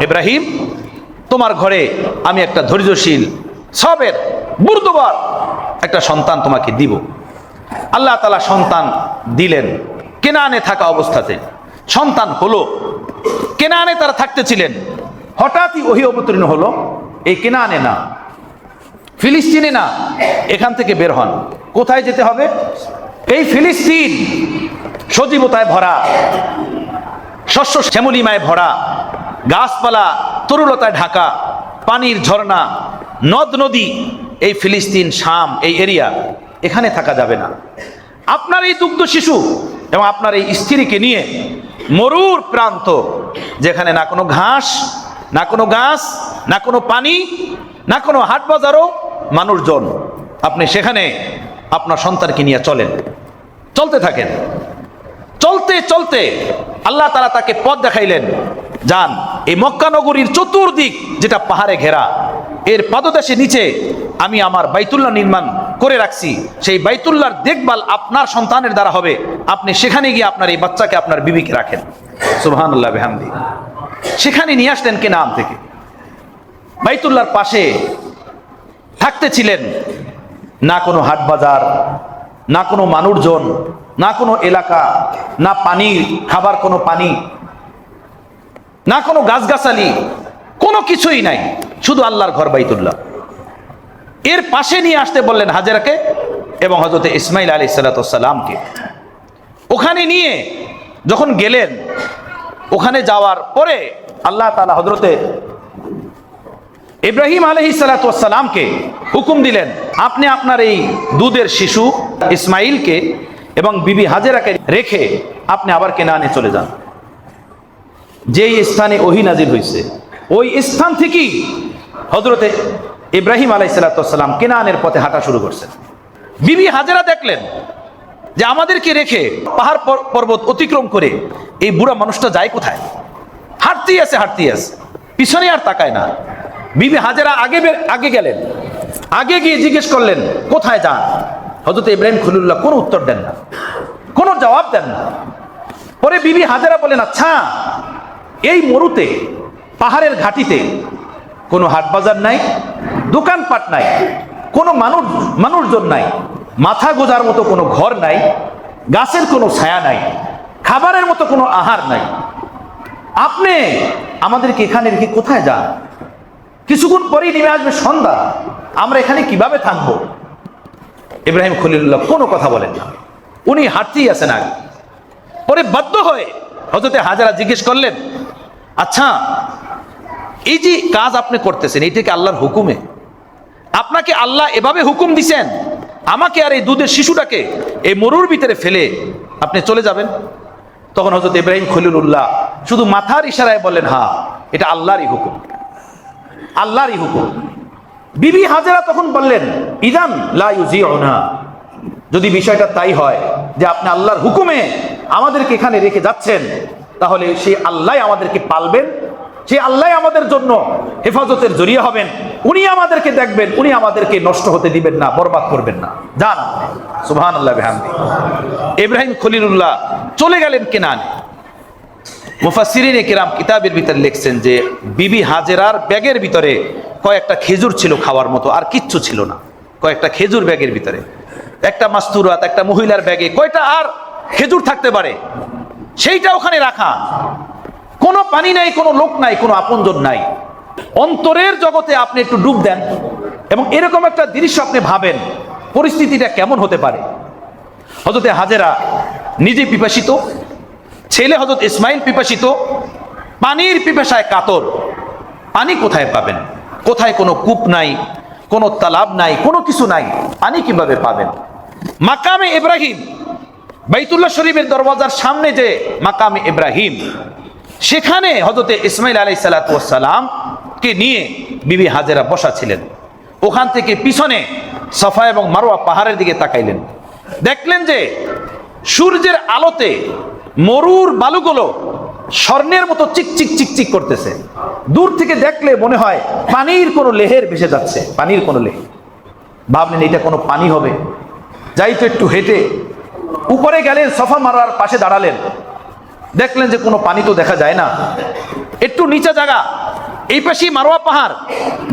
Speaker 1: ইব্রাহিম, তোমার ঘরে আমি একটা ধৈর্যশীল, সবের, বুর্দবার একটা সন্তান তোমাকে দিব। আল্লাহ তাআলা সন্তান দিলেন। কেনানে থাকা অবস্থাতে সন্তান হলো। কেনানে তারা থাকতেছিলেন, হঠাৎই ওহী অবতীর্ণ হলো, এই কেনানে না, ফিলিস্তিনে না, এখান থেকে বের হন। কোথায় যেতে হবে? এই ফিলিস্তিন সজীবতায় ভরা, শস্য শ্যামলিমায় ভরা, গাছপালা তরুলতায় ঢাকা, পানির ঝর্ণা, নদ নদী, এই ফিলিস্তিন, শাম, এই এরিয়া, এখানে থাকা যাবে না। আপনার এই দুগ্ধ শিশু এবং আপনার এই স্ত্রীকে নিয়ে মরুর প্রান্ত, যেখানে না কোনো ঘাস, না কোনো গাছ, না কোনো পানি, না কোনো হাট বাজারও মানুষজন, আপনি সেখানে আপনার সন্তানকে নিয়ে চলেন, চলতে থাকেন। চলতে চলতে আল্লাহ তাআলা তাকে পথ দেখাইলেন, যান এই মক্কা নগরীর চতুর্দিক, যেটা পাহাড়ে ঘেরা, এর পাদদেশে নিচে আমি আমার বাইতুল্লাহ নির্মাণ করে রাখছি, সেই বাইতুল্লাহর দেখভাল আপনার সন্তানের দ্বারা হবে। আপনি সেখানে গিয়ে আপনার এই বাচ্চাকে, আপনার বিবিকে রাখেন। সুবহানাল্লাহ বিহামদি। সেখানে নিয়ে আসলেন কেনান থেকে। বাইতুল্লাহর পাশে থাকতেছিলেন, না কোনো হাট বাজার, না কোনো মানুষজন, না কোনো এলাকা, না পানি, খাবার কোনো পানি, না কোনো গাছগাছালি, কোনো কিছুই নাই, শুধু আল্লাহর ঘর বাইতুল্লাহ। এর পাশে নিয়ে আসতে বললেন হাজেরাকে এবং হযরতে ইসমাইল আলাইহিসসালামকে। ওখানে নিয়ে যখন গেলেন, ওখানে যাওয়ার পরে আল্লাহ তাআলা হযরতে ইব্রাহিম আলাইহিসসালামকে হুকুম দিলেন, আপনি আপনার এই দুধের শিশু ইসমাইলকে এবং বিবি হাজেরাকে রেখে আপনি আবার কেনানে চলে যান। যেই স্থানে ওহী নাজিল হয়েছে, ওই স্থান থেকেই হযরতে ইব্রাহিম আলাইহিসসালাম কেনানের পথে হাঁটা শুরু করছেন। বিবি হাজেরা দেখলেন যে আমাদেরকে রেখে পাহাড় পর্বত অতিক্রম করে এই বুড়া মানুষটা যায় কোথায়? হাঁটতেই আছে, হাঁটতেই আছে, পিছনে আর তাকায় না। বিবি হাজেরা আগে গেলেন, আগে গিয়ে জিজ্ঞেস করলেন কোথায় যান? হযরত ইব্রাহিম খলিলুল্লাহ কোনো উত্তর দেন না, কোনো জবাব দেন না। পরে বিবি হাজেরা বলেন, আচ্ছা এই মরুতে, পাহাড়ের ঘাটিতে কোনো হাট বাজার নাই, দোকানপাট নাই, কোনো মানুষজন নাই, মাথা গোজার মতো কোনো ঘর নাই, গাছের কোনো ছায়া নাই, খাবারের মতো কোনো আহার নাই। আপনি আমাদেরকে এখানে রেখে কোথায় যান? কিছুক্ষণ পরেই নেমে আসবে সন্ধ্যা, আমরা এখানে কিভাবে থাকবো? ইব্রাহিম খলিলুল্লাহ কোনো কথা বলেন না, উনি হাঁটতেই আছেন আগে। পরে বাধ্য হয়ে হযরতে হাজেরা জিজ্ঞেস করলেন, আচ্ছা এই যে কাজ আপনি করতেছেন এটা কি আল্লাহর হুকুমে? আপনাকে আল্লাহ এভাবে হুকুম দিছেন আমাকে আর এই দুধের শিশুটাকে এই মরুর ভিতরে ফেলে আপনি চলে যাবেন? তখন হযরত ইব্রাহিম খলিলুল্লাহ শুধু মাথার ইশারায় বললেন, হ্যাঁ এটা আল্লাহরই হুকুম, আল্লাহরই হুকুম। বিবি হাজেরা তখন বললেন, ইদান লা ইউজিউনা, যদি বিষয়টা তাই হয় যে আপনি আল্লাহর হুকুমে আমাদেরকে এখানে রেখে যাচ্ছেন, তাহলে সেই আল্লাহ আমাদেরকে পালবেন, সেই আল্লাহ আমাদের জন্য হেফাজতের জরিয়া হবেন, উনি আমাদেরকে দেখবেন, উনি আমাদেরকে নষ্ট হতে দিবেন না, বরবাদ করবেন না, যান। সুবহানাল্লাহ বিহামদি। ইব্রাহিম খলিলুল্লাহ চলে গেলেন কেনানে। মুফাসসিরিনে কিরাম কিতাবের ভিতরে লিখছেন যে বিবি হাজেরার ব্যাগের ভিতরে কয়েকটা খেজুর ছিল খাওয়ার মতো, আর কিচ্ছু ছিল না। কয়েকটা খেজুর ব্যাগের ভিতরে, একটা মাস্তুরাত, একটা মহিলার ব্যাগে কয়টা আর খেজুর থাকতে পারে, সেইটা ওখানে রাখা। কোনো পানি নাই, কোনো লোক নাই, কোনো আপনজন নাই। অন্তরের জগতে আপনি একটু ডুব দেন এবং এরকম একটা দৃশ্য আপনি ভাবেন, পরিস্থিতিটা কেমন হতে পারে। হযরতে হাজেরা নিজে পিপাসিত, ছেলে হযরত ইসমাইল পিপাসিত, পানির পিপাসায় কাতর। পানি কোথায় পাবেন? কোথায় কোনো কূপ নাই, কোনো তালাব নাই, কোনো কিছু নাই, পানি কিভাবে পাবেন? মাকামে ইব্রাহিম, বাইতুল্লাহ শরীফের দরওয়াজার সামনে যে মাকামে ইব্রাহিম, সেখানে হযরতে ইসমাইল আলাইহিস সালাতু ওয়াস সালাম কে নিয়ে বিবি হাজেরা বসা ছিলেন। ওখান থেকে পিছনে সাফা এবং মারওয়া পাহাড়ের দিকে তাকাইলেন, দেখলেন যে সূর্যের আলোতে মরুর বালুগুলো স্বর্ণের মতো চিকচিক চিকচিক করতেছে। দূর থেকে দেখলে মনে হয় পানির কোনো লেহের ভেসে যাচ্ছে, পানির কোনো লেহের। ভাবলেন এটা কোনো পানি হবে, যাই তো একটু হেঁটে। উপরে গেলেন, সাফা মারওয়ার পাশে দাঁড়ালেন, দেখলেন যে কোনো পানি তো দেখা যায় না। একটু নিচা জায়গা, এই পাশেই মারওয়া পাহাড়,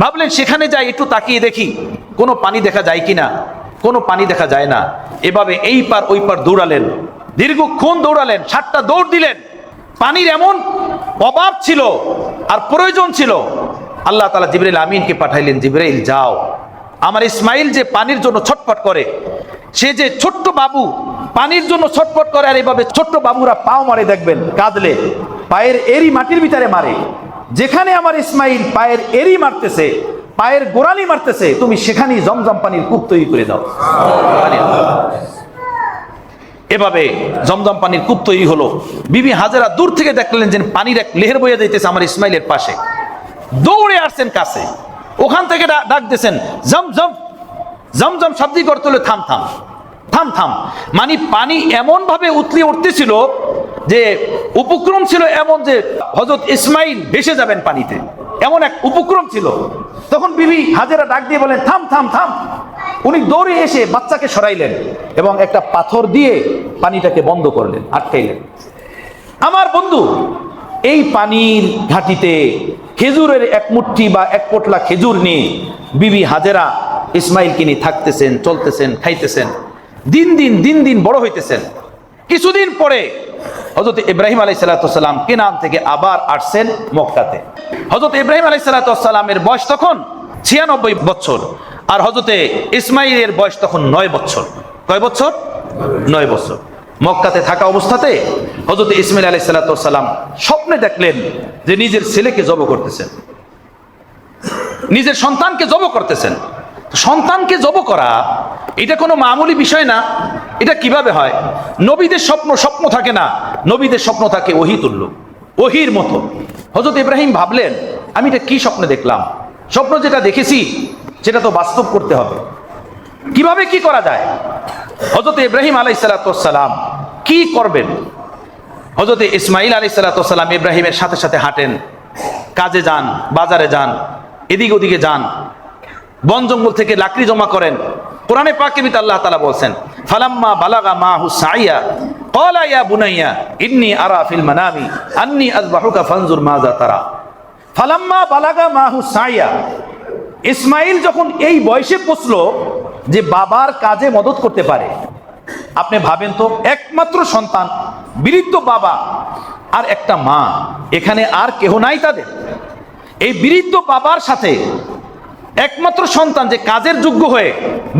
Speaker 1: ভাবলেন সেখানে যাই, একটু তাকিয়ে দেখি কোনো পানি দেখা যায় কিনা। কোনো পানি দেখা যায় না। এভাবে এই পার ওই পার দৌড়ালেন, দীর্ঘক্ষণ দৌড়ালেন, 7টা দৌড় দিলেন। পানির এমন অভাব ছিল আর প্রয়োজন ছিল, আল্লাহ তাআলা জিবরাইল আমিনকে পাঠাইলেন, জিবরাইল যাও, আমার ইসমাইল যে পানির জন্য ছটফট করে, সে যে ছোট্ট বাবু পানির জন্য ছটফট করে, আর এইভাবে ছোট্ট বাবুরা পাও মারে, দেখবেন কাঁদলে পায়ের এরি মাটির ভিতরে মারে। যেখানে আমার ইসমাইল পায়ের এরি মারতেছে, পায়ের গোড়ালি মারতেছে, তুমি সেখানেই জমজম পানির কূপ তৈরি করে দাও। এভাবে জমজম পানির কূপ তৈরি হলো। বিবি হাজেরা দূর থেকে দেখলেন যে পানির এক লেহের বয়ে যাইতেছে আমার ইসমাইলের পাশে। দৌড়ে আসছেন কাছে, ওখান থেকে ডাক দিয়েছেন, জমজম জমজম। শব্দ করতে হলো থাম থাম থাম থাম, মানে পানি এমন ভাবে উতলে উঠতেছিল যে উপক্রম ছিল এমন যে হযরত ইসমাইল ভেসে যাবেন পানিতে, এমন এক উপক্রম ছিল। তখন বিবি হাজেরা ডাক দিয়ে বলেন, থাম থাম থাম। উনি দৌড়ে এসে বাচ্চাকে সরাইলেন এবং একটা পাথর দিয়ে পানিটাকে বন্ধ করলেন, আটকাইলেন। আমার বন্ধু, এই পানির ঘাটিতে খেজুরের এক মুঠি বা এক পোটলা খেজুর নিয়ে বিবি হাজেরা ইসমাইলকে নিয়ে থাকতেছেন, চলতেছেন, খাইতেছেন। দিন দিন বড় হইতেছেন। কিছুদিন পরে হযরত ইব্রাহিম আলাইহিস সালাম কেনান থেকে আবার আসছেন মক্কাতে। হযরত ইব্রাহিম আলাইহিস সালামের বয়স তখন 96 বছর, আর হযরতে ইসমাইলের বয়স তখন 9 বছর। কয় বছর? 9 বছর। মক্কাতে থাকা অবস্থাতে হযরত ইসমাইল আলাইহিস সালাম স্বপ্নে দেখলেন যে নিজের ছেলেকে জবাই করতেছেন, নিজের সন্তানকে জবাই করতেছেন। সন্তানকে জবাই করা এটা কোনো মামুলি বিষয় না। এটা কিভাবে হয়? নবীদের স্বপ্ন থাকে না, নবীদের স্বপ্ন থাকে ওহী তুল্য, ওহীর মতো। হযরত ইব্রাহিম ভাবলেন, আমি এটা কি স্বপ্নে দেখলাম? স্বপ্ন যেটা দেখেছি সেটা তো বাস্তব করতে হবে। কিভাবে কি করা যায়? হযরত ইব্রাহিম আলাইহিস সালাম কি করবেন? হযরত ইসমাইল আলাইহিস সালাম ইব্রাহিমের সাথে সাথে হাঁটেন, কাজে যান, বাজারে যান, এদিক ওদিকে যান, বন জঙ্গল থেকে লাকড়ি জমা করেন। কোরআনে পাকে ভিতরে আল্লাহ তাআলা বলছেন, ফালাম্মা বালাগা মাহু সাইয়া ক্বালা ইয়া বুনাইয়া ইন্নী আরা ফিল মানামি আন্নী আযবাহুকা ফানজুর মাযা তারা। ফালাম্মা বালাগা মাহু সাইয়া, ইসমাইল যখন এই বয়সে পৌঁছলো যে বাবার কাজে মদত করতে পারে। আপনি ভাবেন তো, একমাত্র সন্তান, বৃদ্ধ বাবা আর একটা মা, এখানে আর কেহ নাই তাদের। এই বৃদ্ধ বাবার সাথে একমাত্র সন্তান যে কাজের যোগ্য হয়ে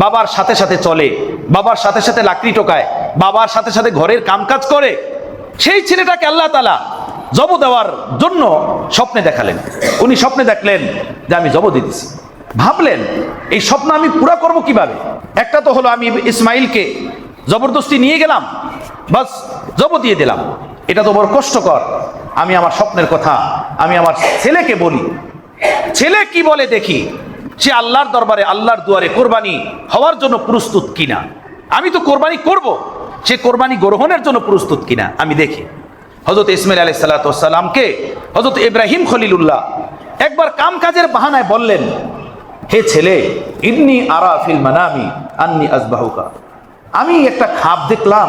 Speaker 1: বাবার সাথে সাথে চলে, বাবার সাথে সাথে লাকড়ি টোকায়, বাবার সাথে সাথে ঘরের কামকাজ করে, সেই ছেলেটাকে আল্লাহ তাআলা জব দেওয়ার জন্য স্বপ্নে দেখালেন। উনি স্বপ্নে দেখলেন যে আমি জব দিতেছি। ভাবলেন এই স্বপ্ন আমি পুরা করব কিভাবে? একটা তো হলো আমি ইসমাইলকে জবরদস্তি নিয়ে গেলাম, বাস জব দিয়ে দিলাম, এটা তো বড় কষ্টকর। আমি আমার স্বপ্নের কথা আমি আমার ছেলেকে বলি, ছেলে কি বলে দেখি, সে আল্লাহর দরবারে আল্লাহর দুয়ারে কোরবানি হওয়ার জন্য প্রস্তুত কিনা। আমি তো কোরবানি করব, সে কোরবানি গ্রহণের জন্য প্রস্তুত কিনা আমি দেখি। হযরত ইসমাইল আলাইহিস সালাতু ওয়াস সালামকে হযরত ইব্রাহিম খলিলুল্লাহ একবার কাম কাজের বাহানায় বললেন, হে ছেলে, ইন্নী আরা ফিল মানামি আন্নী আযবাহুকা, আমি একটা খাব দেখলাম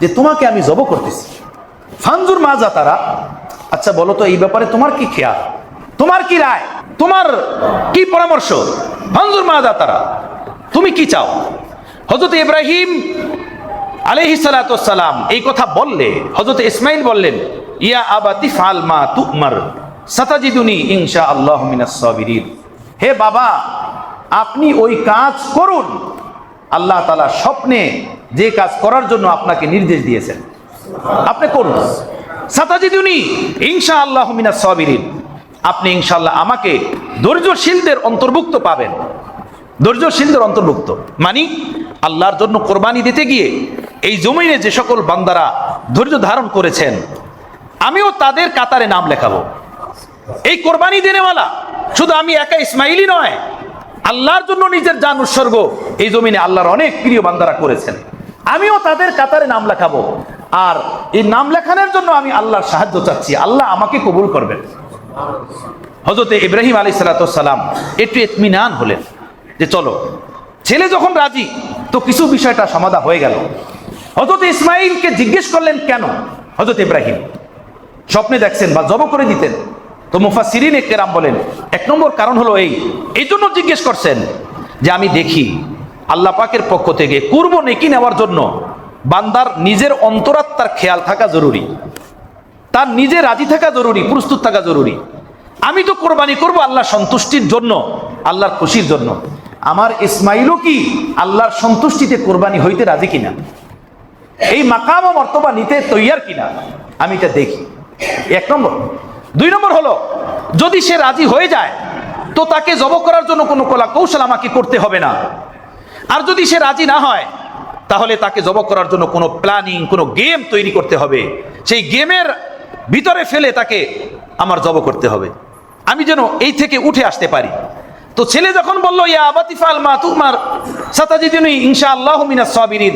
Speaker 1: যে তোমাকে আমি জব করতেছি। ফানজুর মাজা তারা, আচ্ছা বলো তো এই ব্যাপারে তোমার কি খেয়াল, তোমার কি রায়, তোমার কি পরামর্শ? ফানজুর মাজা তারা, তুমি কি চাও? হযরত ইব্রাহিম আলাইহিস সালাতু ওয়াস সালাম এই কথা বললে হযরত ইসমাইল বললেন, ইয়া আবাতি ফাল মা তুমার সাতাজিদুনি ইনশাআল্লাহু মিনাস সাবিরিন। হে বাবা, আপনি ওই কাজ করুন, আল্লাহ তাআলা স্বপ্নে যে কাজ করার জন্য আপনাকে নির্দেশ দিয়েছেন আপনি করুন। সাতাজিদুনি ইনশাআল্লাহু মিনাস সাবিরিন, আপনি ইনশাআল্লাহ আমাকে ধৈর্যশীলদের অন্তর্ভুক্ত পাবেন। ধৈর্যশীলদের অন্তর্ভুক্ত মানে আল্লাহর জন্য কোরবানি দিতে গিয়ে এই জমিনে যে সকল বান্দারা ধৈর্য ধারণ করেছেন, আমিও তাদের কাতারে নাম লেখাবো। এই কোরবানি দেনেওয়ালা শুধু আমি একা ইসমাইলই নয়, আল্লাহর জন্য নিজের জান উৎসর্গ এই জমিনে আল্লাহর অনেক প্রিয় বান্দারা করেছেন, আমিও তাদের কাতারে নাম লেখাবো। আর এই নাম লেখানোর জন্য আমি আল্লাহর সাহায্য চাচ্ছি, আল্লাহ আমাকে কবুল করবেন। হযরত ইব্রাহিম আলাইহিস সালাতু ওয়াস সালাম একটু ইতমিনান হলেন যে চলো, ছেলে যখন রাজি তো কিছু বিষয়টা সমাধা হয়ে গেল। হযরত ইসমাইলকে জিজ্ঞেস করলেন কেন হযরত ইব্রাহিম স্বপ্নে দেখছেন বা জব করে দিতেন? তো মুফাসসিরিনে কেরাম বলেন, এক নম্বর কারণ হলো এই জন্য জিজ্ঞেস করছেন যে আমি দেখি আল্লাহ পাকের পক্ষ থেকে কুরব নেকি নেওয়ার জন্য বান্দার নিজের অন্তরাত্মার খেয়াল থাকা জরুরি, তার নিজে রাজি থাকা জরুরি, প্রস্তুত থাকা জরুরি। আমি তো কোরবানি করব আল্লাহর সন্তুষ্টির জন্য, আল্লাহর খুশির জন্য। আমার ইসমাইলও কি আল্লাহর সন্তুষ্টিতে কোরবানি হইতে রাজি কিনা, এই মাকাম ও মর্তবা নিতে তৈয়ার কিনা, আমি এটা দেখি। এক নম্বর। দুই নম্বর হলো, যদি সে রাজি হয়ে যায় তো তাকে জব করার জন্য কোনো কলা কৌশল আমাকে করতে হবে না। আর যদি সে রাজি না হয় তাহলে তাকে জব করার জন্য কোনো প্ল্যানিং, কোনো গেম তৈরি করতে হবে, সেই গেমের ভিতরে ফেলে তাকে আমার জব করতে হবে, আমি যেন এই থেকে উঠে আসতে পারি। তো ছেলে যখন বলল, ইয়া আবাতি ফাল মা তুমার সাতাজিদুনি ইনশাআল্লাহু মিনাস সাবিরিন,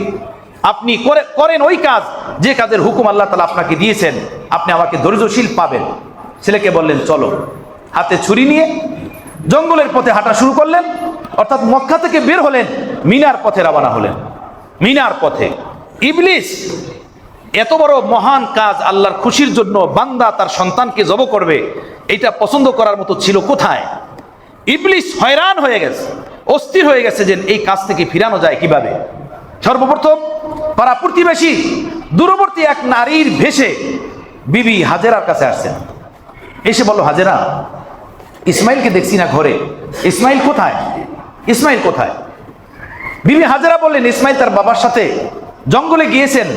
Speaker 1: আপনি করেন ওই কাজ যে কাজের হুকুম আল্লাহ তাআলা আপনাকে দিয়েছেন, আপনি আমাকে ধৈর্যশীল পাবেন। ছেলেকে বললেন চলো, হাতে ছুরি নিয়ে জঙ্গলের পথে হাঁটা শুরু করলেন, অর্থাৎ মক্কা থেকে বের হলেন, মিনার পথে রওনা হলেন। মিনার পথে ইবলিস এত বড় মহান কাজ আল্লাহর খুশির জন্য বান্দা তার সন্তানকে জব করবে, এটা পছন্দ করার মতো ছিল কোথায়? ইবলিস হয়রান হয়ে গেছে, অস্থির হয়ে গেছে যে এই কাজ থেকে ফিরানো যায় কিভাবে। সর্বপ্রথম পাড়া প্রতিবেশী দূরবর্তী এক নারীর ভেষে বিবি হাজেরার কাছে আসছেন। এসে বলল, হাজেরা, ইসমাইলকে দেখছি না ঘরে, ইসমাইল কোথায়, ইসমাইল কোথায়? বিবি হাজেরা বললেন, ইসমাইল তার বাবার সাথে জঙ্গলে গিয়েছেন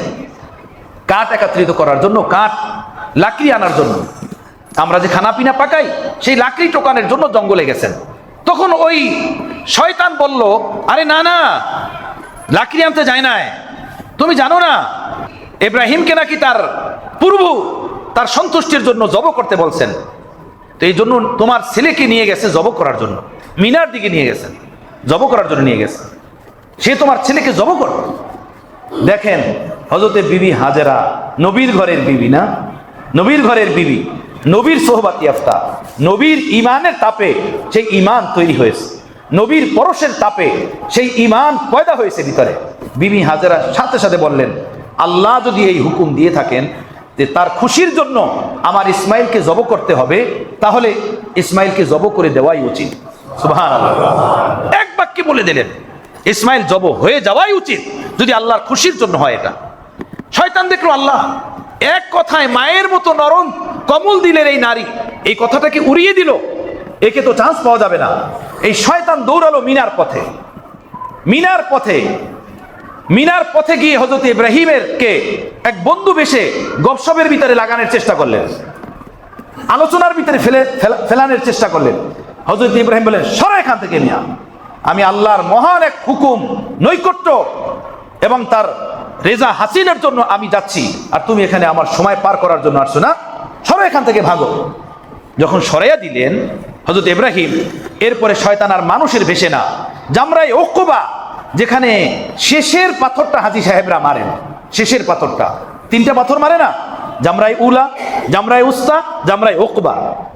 Speaker 1: কাঠ একত্রিত করার জন্য, কাঠ লাকড়ি আনার জন্য। আমরা যে খানা পিনা পাকাই সেই লাকড়ি টোকানোর জন্য জঙ্গলে গেছেন। তখন ওই শয়তান বলল, আরে না না, লাকড়ি আনতে যায় না, তুমি জানো না ইব্রাহিমকে নাকি তার পূর্ব তার সন্তুষ্টির জন্য জব করতে বলছেন, তো এই জন্য তোমার ছেলেকে নিয়ে গেছে জব করার জন্য, মিনার দিকে নিয়ে গেছেন, জব করার জন্য নিয়ে গেছে, সে তোমার ছেলেকে জব করবে। দেখেন হযরতে বিবি হাজেরা নবীর ঘরের বিবি না, নবীর ঘরের বিবি, নবীর সোহবাত ইয়াফতা, নবীর ইমানের তাপে সেই ইমান তৈরি হয়েছে, নবীর পরশের তাপে সেই ইমান পয়দা হয়েছে ভিতরে। বিবি হাজেরা সাথে সাথে বললেন, আল্লাহ যদি এই হুকুম দিয়ে থাকেন যে তার খুশির জন্য আমার ইসমাইলকে জব করতে হবে, তাহলে ইসমাইলকে জব করে দেওয়াই উচিত। সুবহানাল্লাহ, এক বাক্যে বলে দিলেন ইসমাইল জব হয়ে যাওয়াই উচিত যদি আল্লাহর খুশির জন্য হয়। এটা শয়তান দেখলো আল্লাহ এক কথায় মায়ের মতো নরম কমল দিলের এই নারী, এই কথাটাকে উড়িয়ে দিল, একে তো চান্স পাওয়া যাবে না। এই শয়তান দৌড়ালো মিনার পথে। মিনার পথে গিয়ে হযরত ইব্রাহিমের কে এক বন্ধু বেশে গপসপের ভিতরে লাগানোর চেষ্টা করলেন, আলোচনার ভিতরে ফেলানোর চেষ্টা করলেন। হযরত ইব্রাহিম বলেন, সরা এখান থেকে মিয়া, আমি আল্লাহর মহান এক হুকুম, নৈকট্য এবং তার রেজা হাসিলের জন্য আমি যাচ্ছি, আর তুমি এখানে আমার সময় পার করার জন্য আসছো না, সরা এখান থেকে ভাগো। যখন সরাইয়া দিলেন হযরত ইব্রাহিম, এরপরে শয়তান আর মানুষের ভেসে না, জামরায়ে উকবা, যেখানে শেষের পাথরটা হাজী সাহেবরা মারেন, শেষের পাথরটা, 3টা পাথর মারে না, জামরায়ে উলা, জামরায়ে উস্তা, জামরায়ে উকবা,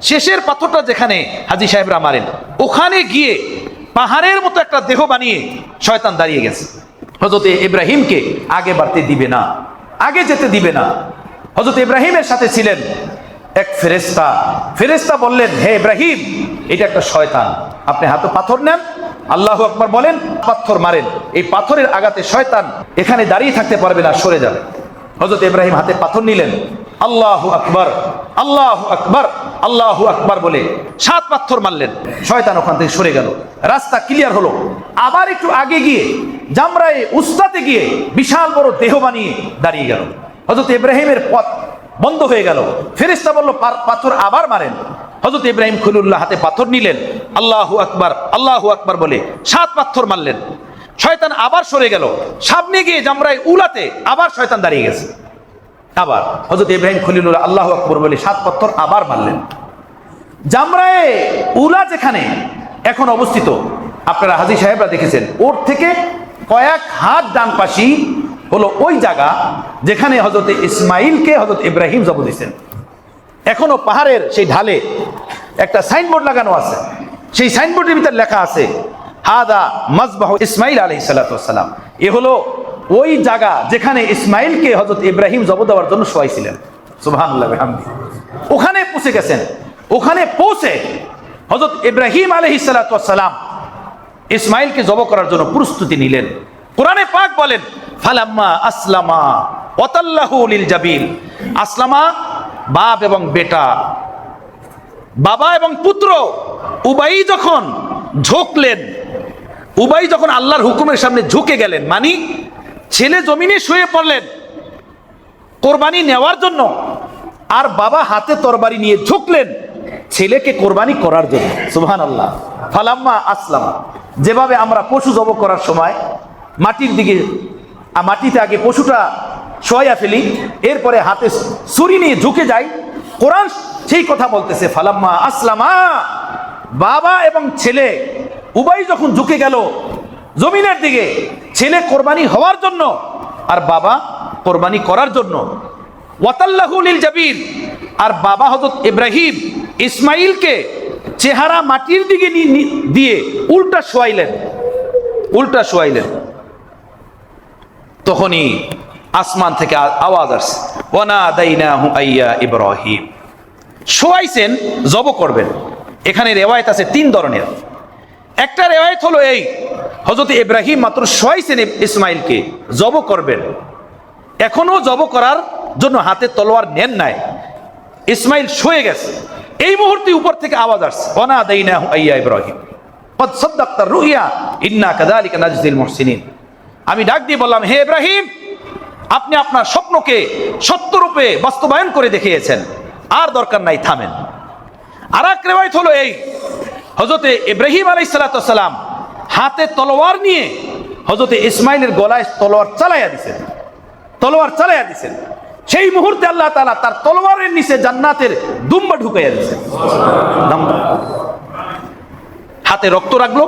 Speaker 1: শেষের পাথরটা যেখানে হাজী সাহেবরা মারেন, ওখানে গিয়ে পাহাড়ের মতো একটা দেহ বানিয়ে শয়তান দাঁড়িয়ে গেছে। হযরত ইব্রাহিমকে আগে বাড়তে দিবে না, আগে যেতে দিবে না। হযরত ইব্রাহিমের সাথে ছিলেন এক ফেরেশতা। ফেরেশতা বললেন, হে ইব্রাহিম, এটা একটা শয়তান, আপনি হাতে পাথর নেন, আল্লাহু আকবার বলেন, পাথর মারেন, এই পাথরের আঘাতে শয়তান এখানে দাঁড়িয়ে থাকতে পারবে না, সরে যাবে। হযরত ইব্রাহিম হাতে পাথর নিলেন, আল্লাহু আকবার, আল্লাহু আকবার, আল্লাহু আকবার বলে 7 পাথর মারলেন, শয়তান ওখান থেকে সরে গেল, রাস্তা ক্লিয়ার হলো। আবার একটু আগে গিয়ে জামরায়ে উস্তাতে গিয়ে বিশাল বড় দেহ বানিয়ে দাঁড়িয়ে গেল। হযরত ইব্রাহিমের পথ বন্ধ হয়ে গেল। ফেরেশতা বলল, পাথর আবার মারেন। হযরত ইব্রাহিম খলিলুল্লাহ হাতে পাথর নিলেন, আল্লাহু আকবার, আল্লাহু আকবার বলে 7 পাথর মারলেন, শয়তান আবার সরে গেল। সামনে গিয়ে জামরায়ে উলাতে আবার শয়তান দাঁড়িয়ে গেছে। আবার হযরত ইব্রাহিম খলিলুল্লাহ আল্লাহু আকবার বলে 7 পাথর আবার মারলেন। জামরায়ে উলা যেখানে এখন অবস্থিত, আপনারা হাজী সাহেবরা দেখেছেন, ওর থেকে কয়েক হাত ডান পাশি হলো ওই জায়গা যেখানে হযরত ইসমাইলকে হযরত ইব্রাহিম জব দিয়েছেন। এখনো পাহাড়ের সেই ঢালে একটা সাইনবোর্ড লাগানো আছে, সেই সাইনবোর্ডের ভিতরে লেখা আছে, হাদা মাজবাহু ইসমাইল আলাইহিস সালাতু ওয়াস সালাম। এ হলো ওই জায়গা যেখানে ইসমাইলকে হযরত ইব্রাহিম জব দেওয়ার জন্য শোয়াইছিলেন। সুবহানাল্লাহ বিহামদি। ওখানে পৌঁছে গেছেন। ওখানে পৌঁছে হযরত ইব্রাহিম আলাইহিস সালাতু ওয়াস সালাম ইসমাইলকে জব করার জন্য প্রস্তুতি নিলেন। কোরআনে পাক বলেন, ফালাম্মা আসলামা ওয়াতাল্লাহু লিল জাবিন। আসলামা বাপ এবং বেটা, বাবা এবং পুত্র, উবাই যখন ঝুঁকলেন, উবাই যখন আল্লাহর হুকুমের সামনে ঝুঁকে গেলেন, মানে ছেলে জমিনে শুয়ে পড়লেন কোরবানি নেওয়ার জন্য, আর বাবা হাতে তরবারি নিয়ে ঝুঁকলেন ছেলেকে কোরবানি করার জন্য। সুবহানাল্লাহ। ফালাম্মা আসলামা, যেভাবে আমরা পশু জব করার সময় মাটির দিকে, মাটিতে আগে পশুটা শোয়া ফেলি, এরপরে হাতে ছুরি নিয়ে ঝুঁকে যাই, কোরআন সেই কথা বলতেছে, ফালাম্মা আসলামা, বাবা এবং ছেলে উভয় যখন ঝুঁকে গেল জমিনের দিকে, ছেলে কোরবানি হওয়ার জন্য আর বাবা কোরবানি করার জন্য। ওয়াতাল্লাহু লিল জাবিন, আর বাবা হযরত ইব্রাহিম ইসমাইলকে চেহারা মাটির দিকে দিয়ে উল্টা শোয়াইলেন। তখনই আসমান থেকে আওয়াজ আসছে, ওয়ানাদাইনাহু আইয়া ইব্রাহিম। শোয়াইছেন, জব করবেন। এখানে রেওয়ায়েত আছে 3 ধরনের। একটা রেওয়ায়েত হলো এই, হযরত ইব্রাহিম মাত্র শোয়াইছেন ইসমাইলকে, জব করবেন, এখনো জব করার জন্য হাতে তলোয়ার নেন নাই, ইসমাইল শুয়ে গেছে। এই মুহূর্তে উপর থেকে আওয়াজ আসছে, ওয়ানাদাইনাহু আইয়া ইব্রাহিম ক্বাদ সাদ্দাকতা রুইয়া ইন্না কাযালিকা নাজজিল মুহসিনিন। আমি ডাক দিয়ে বললাম, হে ইব্রাহিম, আপনি আপনার স্বপ্নকে সত্যরূপে বাস্তবায়ন করে দেখিয়েছেন, আর দরকার নাই, থামেন। আর এক রিওয়ায়াত হলো এই, হযরত ইব্রাহিম আলাইহিস সালাতু ওয়াস সালাম হাতে তলোয়ার নিয়ে হযরত ইসমাইলের গলায় তলোয়ার চালাইয়া দিয়েছেন। সেই মুহূর্তে আল্লাহ তাআলা তার তলোয়ারের নিচে জান্নাতের দুম্বা ঢুকাইয়া দিয়েছেন। হাতে রক্ত রাখলো।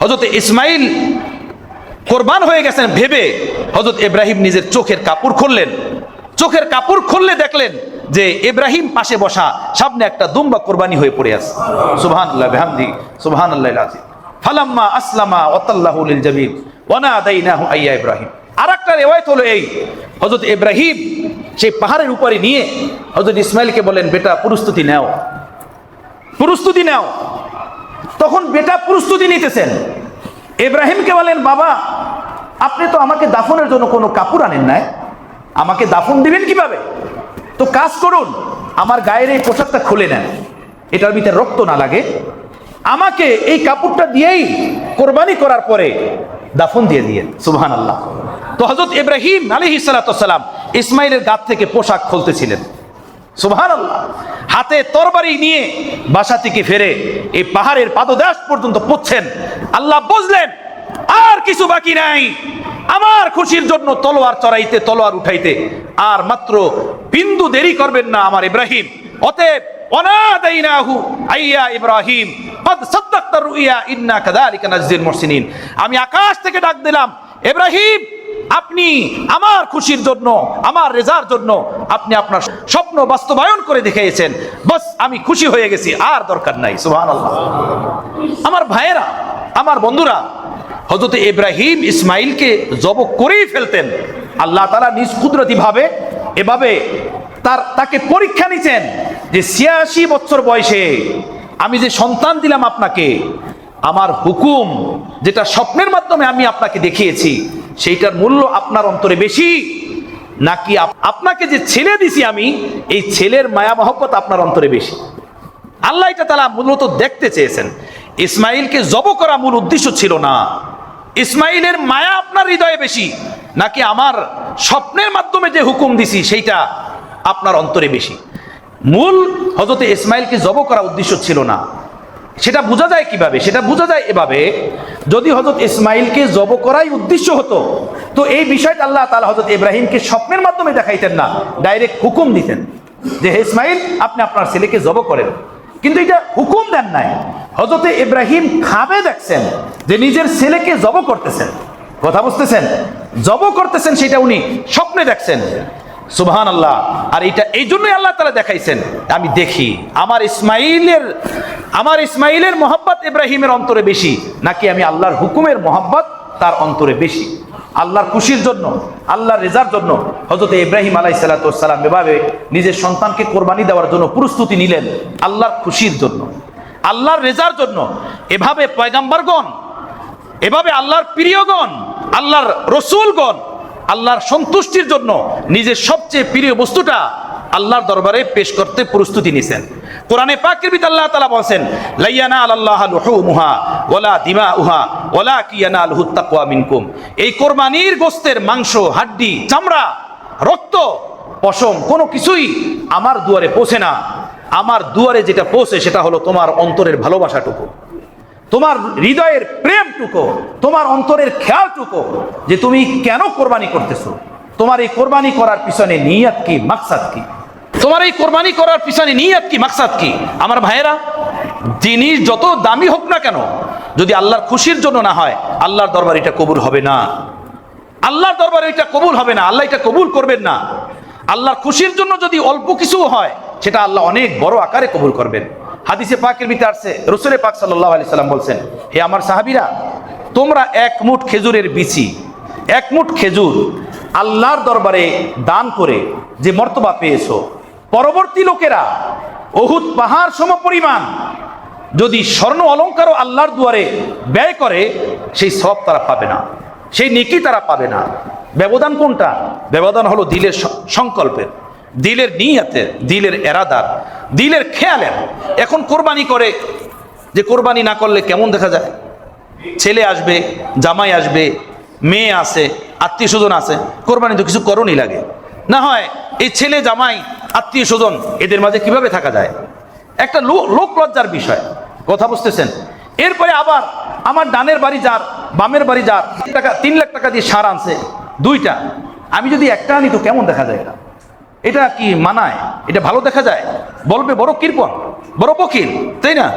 Speaker 1: হযরত ইসমাইল কোরবান হয়ে গেছেন ভেবে হযরত ইব্রাহিম নিজের চোখের কাপড় খুললেন। চোখের কাপড় খুললে দেখলেন যে ইব্রাহিম পাশে বসা, সামনে একটা দুম্বা কোরবানি হয়ে পড়ে আছে। সুবহানাল্লাহ বিহামদি, সুবহানাল্লাহিল আযীম। ফালাম্মা আসলামা ওয়াতাল্লাহু লিল জাবিন ওয়ানাদাইনাহু আইয়া ইব্রাহিম। আরেকটা রিওয়ায়াত হলো এই, হযরত ইব্রাহিম সেই পাহাড়ের উপরে নিয়ে হযরত ইসমাইলকে বলেন, বেটা প্রস্তুতি নাও, প্রস্তুতি নাও। তখন বেটা প্রস্তুতি নিতেছেন। ইব্রাহিমকে বলেন, বাবা আপনি তো আমাকে দাফনের জন্য কোনো কাপড় আনেন নাই, আমাকে দাফন দিবেন কিভাবে? তো কাজ করুন, আমার গায়ের এই পোশাকটা খুলে নেন, এটার ভিতরে রক্ত না লাগে, আমাকে এই কাপড়টা দিয়েই কোরবানি করার পরে দাফন দিয়ে দিয়ে। সুবহানাল্লাহ। তো হযরত ইব্রাহিম আলাইহিস সালাতু ওয়াস সালাম ইসমাইলের গাত থেকে পোশাক খুলতেছিলেন। সুবহানাল্লাহ। হাতে তরবারি নিয়ে বাসা থেকে ফিরে এই পাহাড়ের পাদদেশ পর্যন্ত পৌঁছছেন। আল্লাহ বুঝলেন আর কিছু বাকি নাই, আমার খুশির জন্য তলোয়ার চড়াইতে, তলোয়ার উঠাইতে আর মাত্র বিন্দু দেরি করবেন না আমার ইব্রাহিম। অতএব ওয়ানাদাইনাহু আইয়া ইব্রাহিম কদ সাদ্দাকতা রুইয়া ইন্না কাযালিকা নাজজিল মুহসিনিন। আমি আকাশ থেকে ডাক দিলাম, ইব্রাহিম আপনি আমার খুশির জন্য, আমার রেজার জন্য আপনি আপনার স্বপ্ন বাস্তবায়ন করে দেখিয়েছেন, বাস আমি খুশি হয়ে গেছি, আর দরকার নাই। সুবহানাল্লাহ। আমার ভাইয়েরা, আমার বন্ধুরা, হযরত ইব্রাহিম ইসমাইলকে জব করেই ফেলতেন। আল্লাহ তাআলা নিজ কুদরতি ভাবে এভাবে তাকে পরীক্ষা নিছেন যে ৮৬ বছর বয়সে আমি যে সন্তান দিলাম আপনাকে, আমার হুকুম যেটা স্বপ্নের মাধ্যমে আমি আপনাকে দেখিয়েছি সেইটার মূল্য আপনার অন্তরে বেশি, নাকি আপনাকে যে ছেলে দিছি আমি, এই ছেলের মায়া মহব্বত আপনার অন্তরে বেশি? আল্লাহ এটা তাআলা মূলত দেখতে চেয়েছেন। ইসমাইলকে জব করা মূল উদ্দেশ্য ছিল না, ইসমাইলের মায়া আপনার হৃদয়ে বেশি, নাকি আমার স্বপ্নের মাধ্যমে যে হুকুম দিছি সেইটা আপনার অন্তরে বেশি? মূল হযরত ইসমাইলকে জব করা উদ্দেশ্য ছিল না। সেটা বোঝা যায় কিভাবে? সেটা বোঝা যায় এভাবে, যদি হযরত ইসমাইলকে জব করাই উদ্দেশ্য হতো তো এই বিষয়টা আল্লাহ তাআলা হযরত ইব্রাহিমকে স্বপ্নের মাধ্যমে দেখাইতেন না, ডাইরেক্ট হুকুম দিতেন যে হে ইসমাইল আপনি আপনার ছেলেকে জব করেন। কিন্তু এটা হুকুম দেন নাই, হযরত ইব্রাহিম খাবে দেখছেন যে নিজের ছেলেকে জব করতেছেন। কথা বুঝতেছেন? জব করতেছেন সেটা উনি স্বপ্নে দেখছেন। সুবহানাল্লাহ। আর এটা এই জন্যই আল্লাহ তাআলা দেখাইছেন, আমি দেখি আমার ইসমাইলের মহব্বত ইব্রাহিমের অন্তরে বেশি, নাকি আমি আল্লাহর হুকুমের মহব্বত তার অন্তরে বেশি। আল্লাহর খুশির জন্য, আল্লাহর রেজার জন্য হযরত ইব্রাহিম আলাইহিস সালাতু ওয়াস সালাম এভাবে নিজের সন্তানকে কোরবানি দেওয়ার জন্য প্রস্তুতি নিলেন, আল্লাহর খুশির জন্য, আল্লাহর রেজার জন্য। এভাবে পয়গম্বরগণ, এভাবে আল্লাহর প্রিয়গণ, আল্লাহর রসুলগণ আল্লাহর সন্তুষ্টির জন্য নিজের সবচেয়ে প্রিয় বস্তুটা আল্লাহর দরবারে পেশ করতে প্রস্তুতি নিছেন। কোরআনে পাকের ভিতরে আল্লাহ তাআলা বলেন, লা ইয়ানালাল্লাহু লুহুমুহা ওয়ালা দিমাউহা ওয়ালাকিন ইয়ানালুহুত তাকওয়া মিনকুম। এই কোরবানির গোশতের মাংস, হাড্ডি, চামড়া, রক্ত, পশম কোনো কিছুই আমার দুয়ারে পৌঁছে না। আমার দুয়ারে যেটা পৌঁছে সেটা হলো তোমার অন্তরের ভালোবাসাটুকু, তোমার হৃদয়ের প্রেমটুকু, তোমার অন্তরের খেয়ালটুকু, যে তুমি কেন কোরবানি করতেছো, তোমার এই কোরবানি করার পিছনে নিয়ত কি, মাকসাদ কি, তোমার এই কোরবানি করার পিছনে নিয়ত কি, মাকসাদ কি। আমার ভাইয়েরা, জিনিস যত দামি হোক না কেন, যদি আল্লাহর খুশির জন্য না হয়, আল্লাহর দরবারে এটা কবুল হবে না। আল্লাহর দরবারে এটা কবুল হবে না, আল্লাহ এটা কবুল করবেন না। আল্লাহর খুশির জন্য যদি অল্প কিছু হয়, সেটা আল্লাহ অনেক বড় আকারে কবুল করবেন। হাদিসে পাকের ভিতরে আসছে, রাসূল পাক সাল্লাল্লাহু আলাইহি সাল্লাম বলছেন, হে আমার সাহাবীরা, তোমরা এক মুঠ খেজুরের বিচি, এক মুঠ খেজুর আল্লাহর দরবারে দান করে যে মর্তবা পেয়েছো, পরবর্তী লোকেরা উহুদ পাহাড় সমপরিমাণ যদি স্বর্ণ অলংকারও আল্লাহর দুয়ারে ব্যয় করে, সেই সওয়াব তারা পাবে না, সেই নেকি তারা পাবে না। ব্যবধান কোনটা? ব্যবধান হলো দিলের সংকল্পের, দিলের নিয়তের, দিলের এরাদার, দিলের খেয়ালের। এখন কোরবানি করে, যে কোরবানি না করলে কেমন দেখা যায়? ছেলে আসবে, জামাই আসবে, মেয়ে আছে, আত্মীয় স্বজন আছে, কোরবানি তো কিছু করণই লাগে। না হয় এই ছেলে জামাই আত্মীয় স্বজন এদের মাঝে কিভাবে থাকা যায়? একটা লোক লজ্জার বিষয়। কথা বুঝতেছেন? এরপরে আবার আমার ডানের বাড়ি যার, বামের বাড়ি যার, 3 লাখ টাকা দিয়ে সার আনছে দুইটা, আমি যদি একটা আনি তো কেমন দেখা যায়? এটা কি মানায়? এটা ভালো দেখা যায়? বলবে বড় কৃপণ, বড় বকিল, তাই না?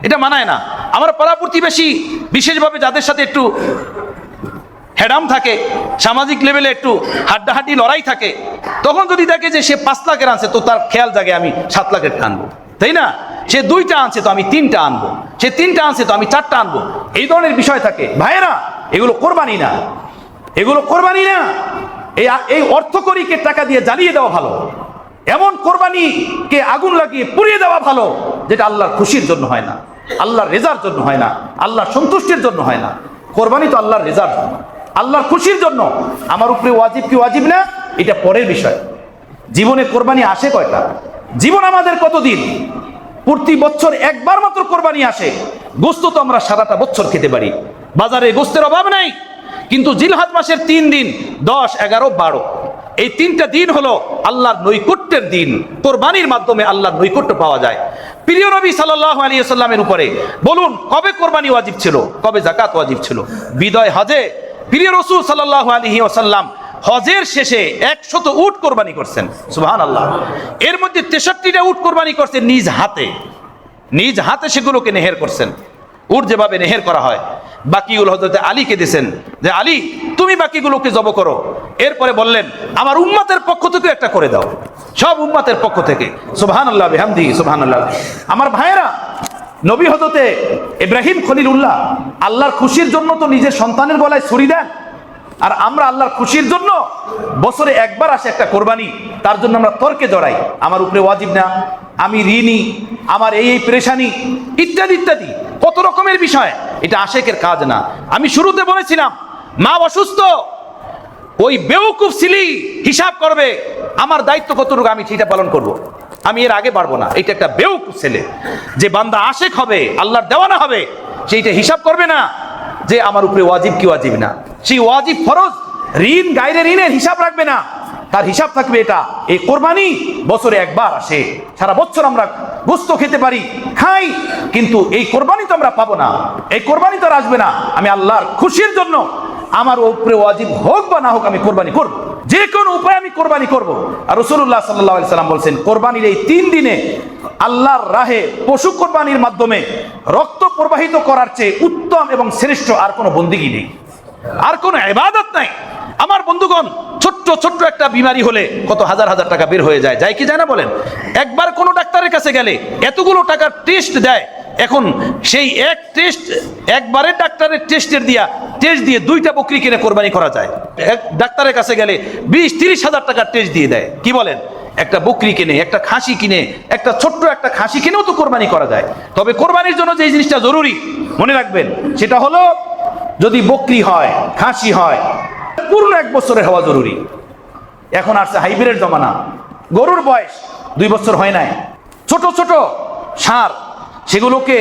Speaker 1: এটা মানায় না। আমার পাড়া প্রতিবেশী, বিশেষভাবে যাদের সাথে একটু হেডাম থাকে, সামাজিক লেভেলে একটু হাড্ডাহাড্ডি লড়াই থাকে, তখন যদি দেখে যে সে 5 লাখের আনছে, তো তার খেয়াল জাগে আমি 7 লাখের আনবো, তাই না? সে 2টা আনছে তো আমি 3টা আনবো, সে 3টা আনছে তো আমি 4টা আনবো। এই ধরনের বিষয় থাকে। ভাইয়েরা, এগুলো কোরবানি না, এগুলো কোরবানি না। এই অর্থকরীকে টাকা দিয়ে জ্বালিয়ে দেওয়া ভালো, এমন কোরবানিকে আগুন লাগিয়ে পুড়িয়ে দেওয়া ভালো যেটা আল্লাহর খুশির জন্য হয় না, আল্লাহর রেজার জন্য হয় না, আল্লাহর সন্তুষ্টির জন্য হয় না। কোরবানি তো আল্লাহর রেজার জন্য, আল্লাহর খুশির জন্য। আমার উপরে ওয়াজিব কি ওয়াজিব না এটা পরের বিষয়। জীবনে কোরবানি আসে কয়টা? জীবন আমাদের কতদিন? প্রতি বছর একবার মাত্র কোরবানি আসে। গোস্ত তো আমরা সারাটা বছর খেতে পারি, বাজারে গোস্তের অভাব নাই। কিন্তু জিলহজ মাসের 3 দিন 10, 11, 12 এই 3টা দিন হলো আল্লাহর নৈকট্যের দিন। কোরবানির মাধ্যমে আল্লাহর নৈকট্য পাওয়া যায়। প্রিয় নবী সাল্লাল্লাহু আলাইহি ওয়াসাল্লামের উপরে বলুন কবে কোরবানি ওয়াজিব ছিল, কবে যাকাত ওয়াজিব ছিল? বিদয় হজে প্রিয় রাসূল সাল্লাল্লাহু আলাইহি ওয়াসাল্লাম হজের শেষে 100 উট কোরবানি করছেন। সুবহানাল্লাহ। এর মধ্যে 63টা উট কোরবানি করছেন নিজ হাতে, নিজ হাতে সেগুলোকে নেহের করছেন। উট যেভাবে নেহের করা হয়, বাকিগুলো হযরত আলীকে দিয়েছেন যে আলী তুমি বাকিগুলোকে জব করো। এরপরে বললেন আমার উম্মতের পক্ষ থেকে একটা করে দাও, সব উম্মতের পক্ষ থেকে। সুবহানাল্লাহ বিহামদিহি সুবহানাল্লাহ। আমার ভাইয়েরা, নবী হযরত ইব্রাহিম খলিলুল্লাহ আল্লাহর খুশির জন্য তো নিজের সন্তানের গলায় ছুরি দেন। আর আমরা আল্লাহর খুশির জন্য বছরে একবার আসে একটা কোরবানি, তার জন্য আমরা তর্কে জড়াই। আমার উপরে ওয়াজিব না, আমি ঋণী, আমার এই পেরেশানি ইত্যাদি ইত্যাদি কত রকমের বিষয়। এটা আশেকের কাজ না। আমি শুরুতে বলেছিলাম মা অসুস্থ, ওই বেওকুফ ছিলি হিসাব করবে আমার দায়িত্ব কতটুকু, আমি সেটা পালন করব। আমি এর আগে পারবো না। এটা একটা বেওকুফ ছেলে যে বান্দা আশেক হবে, আল্লাহর দেওয়ানা হবে, সেইটা হিসাব করবে না যে আমার উপরে ওয়াজিব কি ওয়াজিব না। সেই ওয়াজিব ফরজ ঋণ গায়রে ঋণের হিসাব রাখবে না, তার হিসাব থাকবে এটা এই কোরবানি বছরে একবার আসে। সারা বছর আমরা গোস্ত খেতে পারি, খাই, কিন্তু এই কোরবানি তো আমরা পাবো না, এই কোরবানি তো আর আসবে না। আমি আল্লাহর খুশির জন্য আমার উপরে ওয়াজিব হোক বা না হোক আমি কোরবানি করব, যে কোনো উপায়ে আমি কোরবানি করব। আর রাসূলুল্লাহ সাল্লাল্লাহু আলাইহি সাল্লাম বলেন কোরবানির এই 3 দিনে আল্লাহর রাহে পশু কোরবানির মাধ্যমে রক্ত প্রবাহিত করার চেয়ে উত্তম এবং শ্রেষ্ঠ আর কোনো বন্দেগী নেই, আর কোনো ইবাদত নাই। আমার বন্ধুগণ, ছোট্ট ছোট্ট একটা বিমারি হলে কত হাজার হাজার টাকা বের হয়ে যায়, যায় কি যায় না বলেন? একবার কোনো ডাক্তারের কাছে গেলে এতগুলো টাকার টেস্ট দেয়। এখন সেই এক টেস্ট, একবারের ডাক্তারের টেস্ট দিয়ে 2টা বকরি কিনে কোরবানি করা যায়। এক ডাক্তারের কাছে গেলে 20-30 হাজার টাকার টেস্ট দিয়ে দেয়। কি বলেন? একটা বকরি কিনে, একটা খাসি কিনে, একটা ছোট্ট একটা খাসি কিনেও তো কোরবানি করা যায়। তবে কোরবানির জন্য যে জিনিসটা জরুরি মনে রাখবেন, সেটা হলো যদি বকরি হয়, খাসি হয়, পূর্ণ 1 বছরের হওয়া জরুরি। এখন আসছে হাইব্রিড জমানা, গরুর বয়স 2 বছর হয় নাই, ছোট ছোট ষাঁড়, সেগুলোকে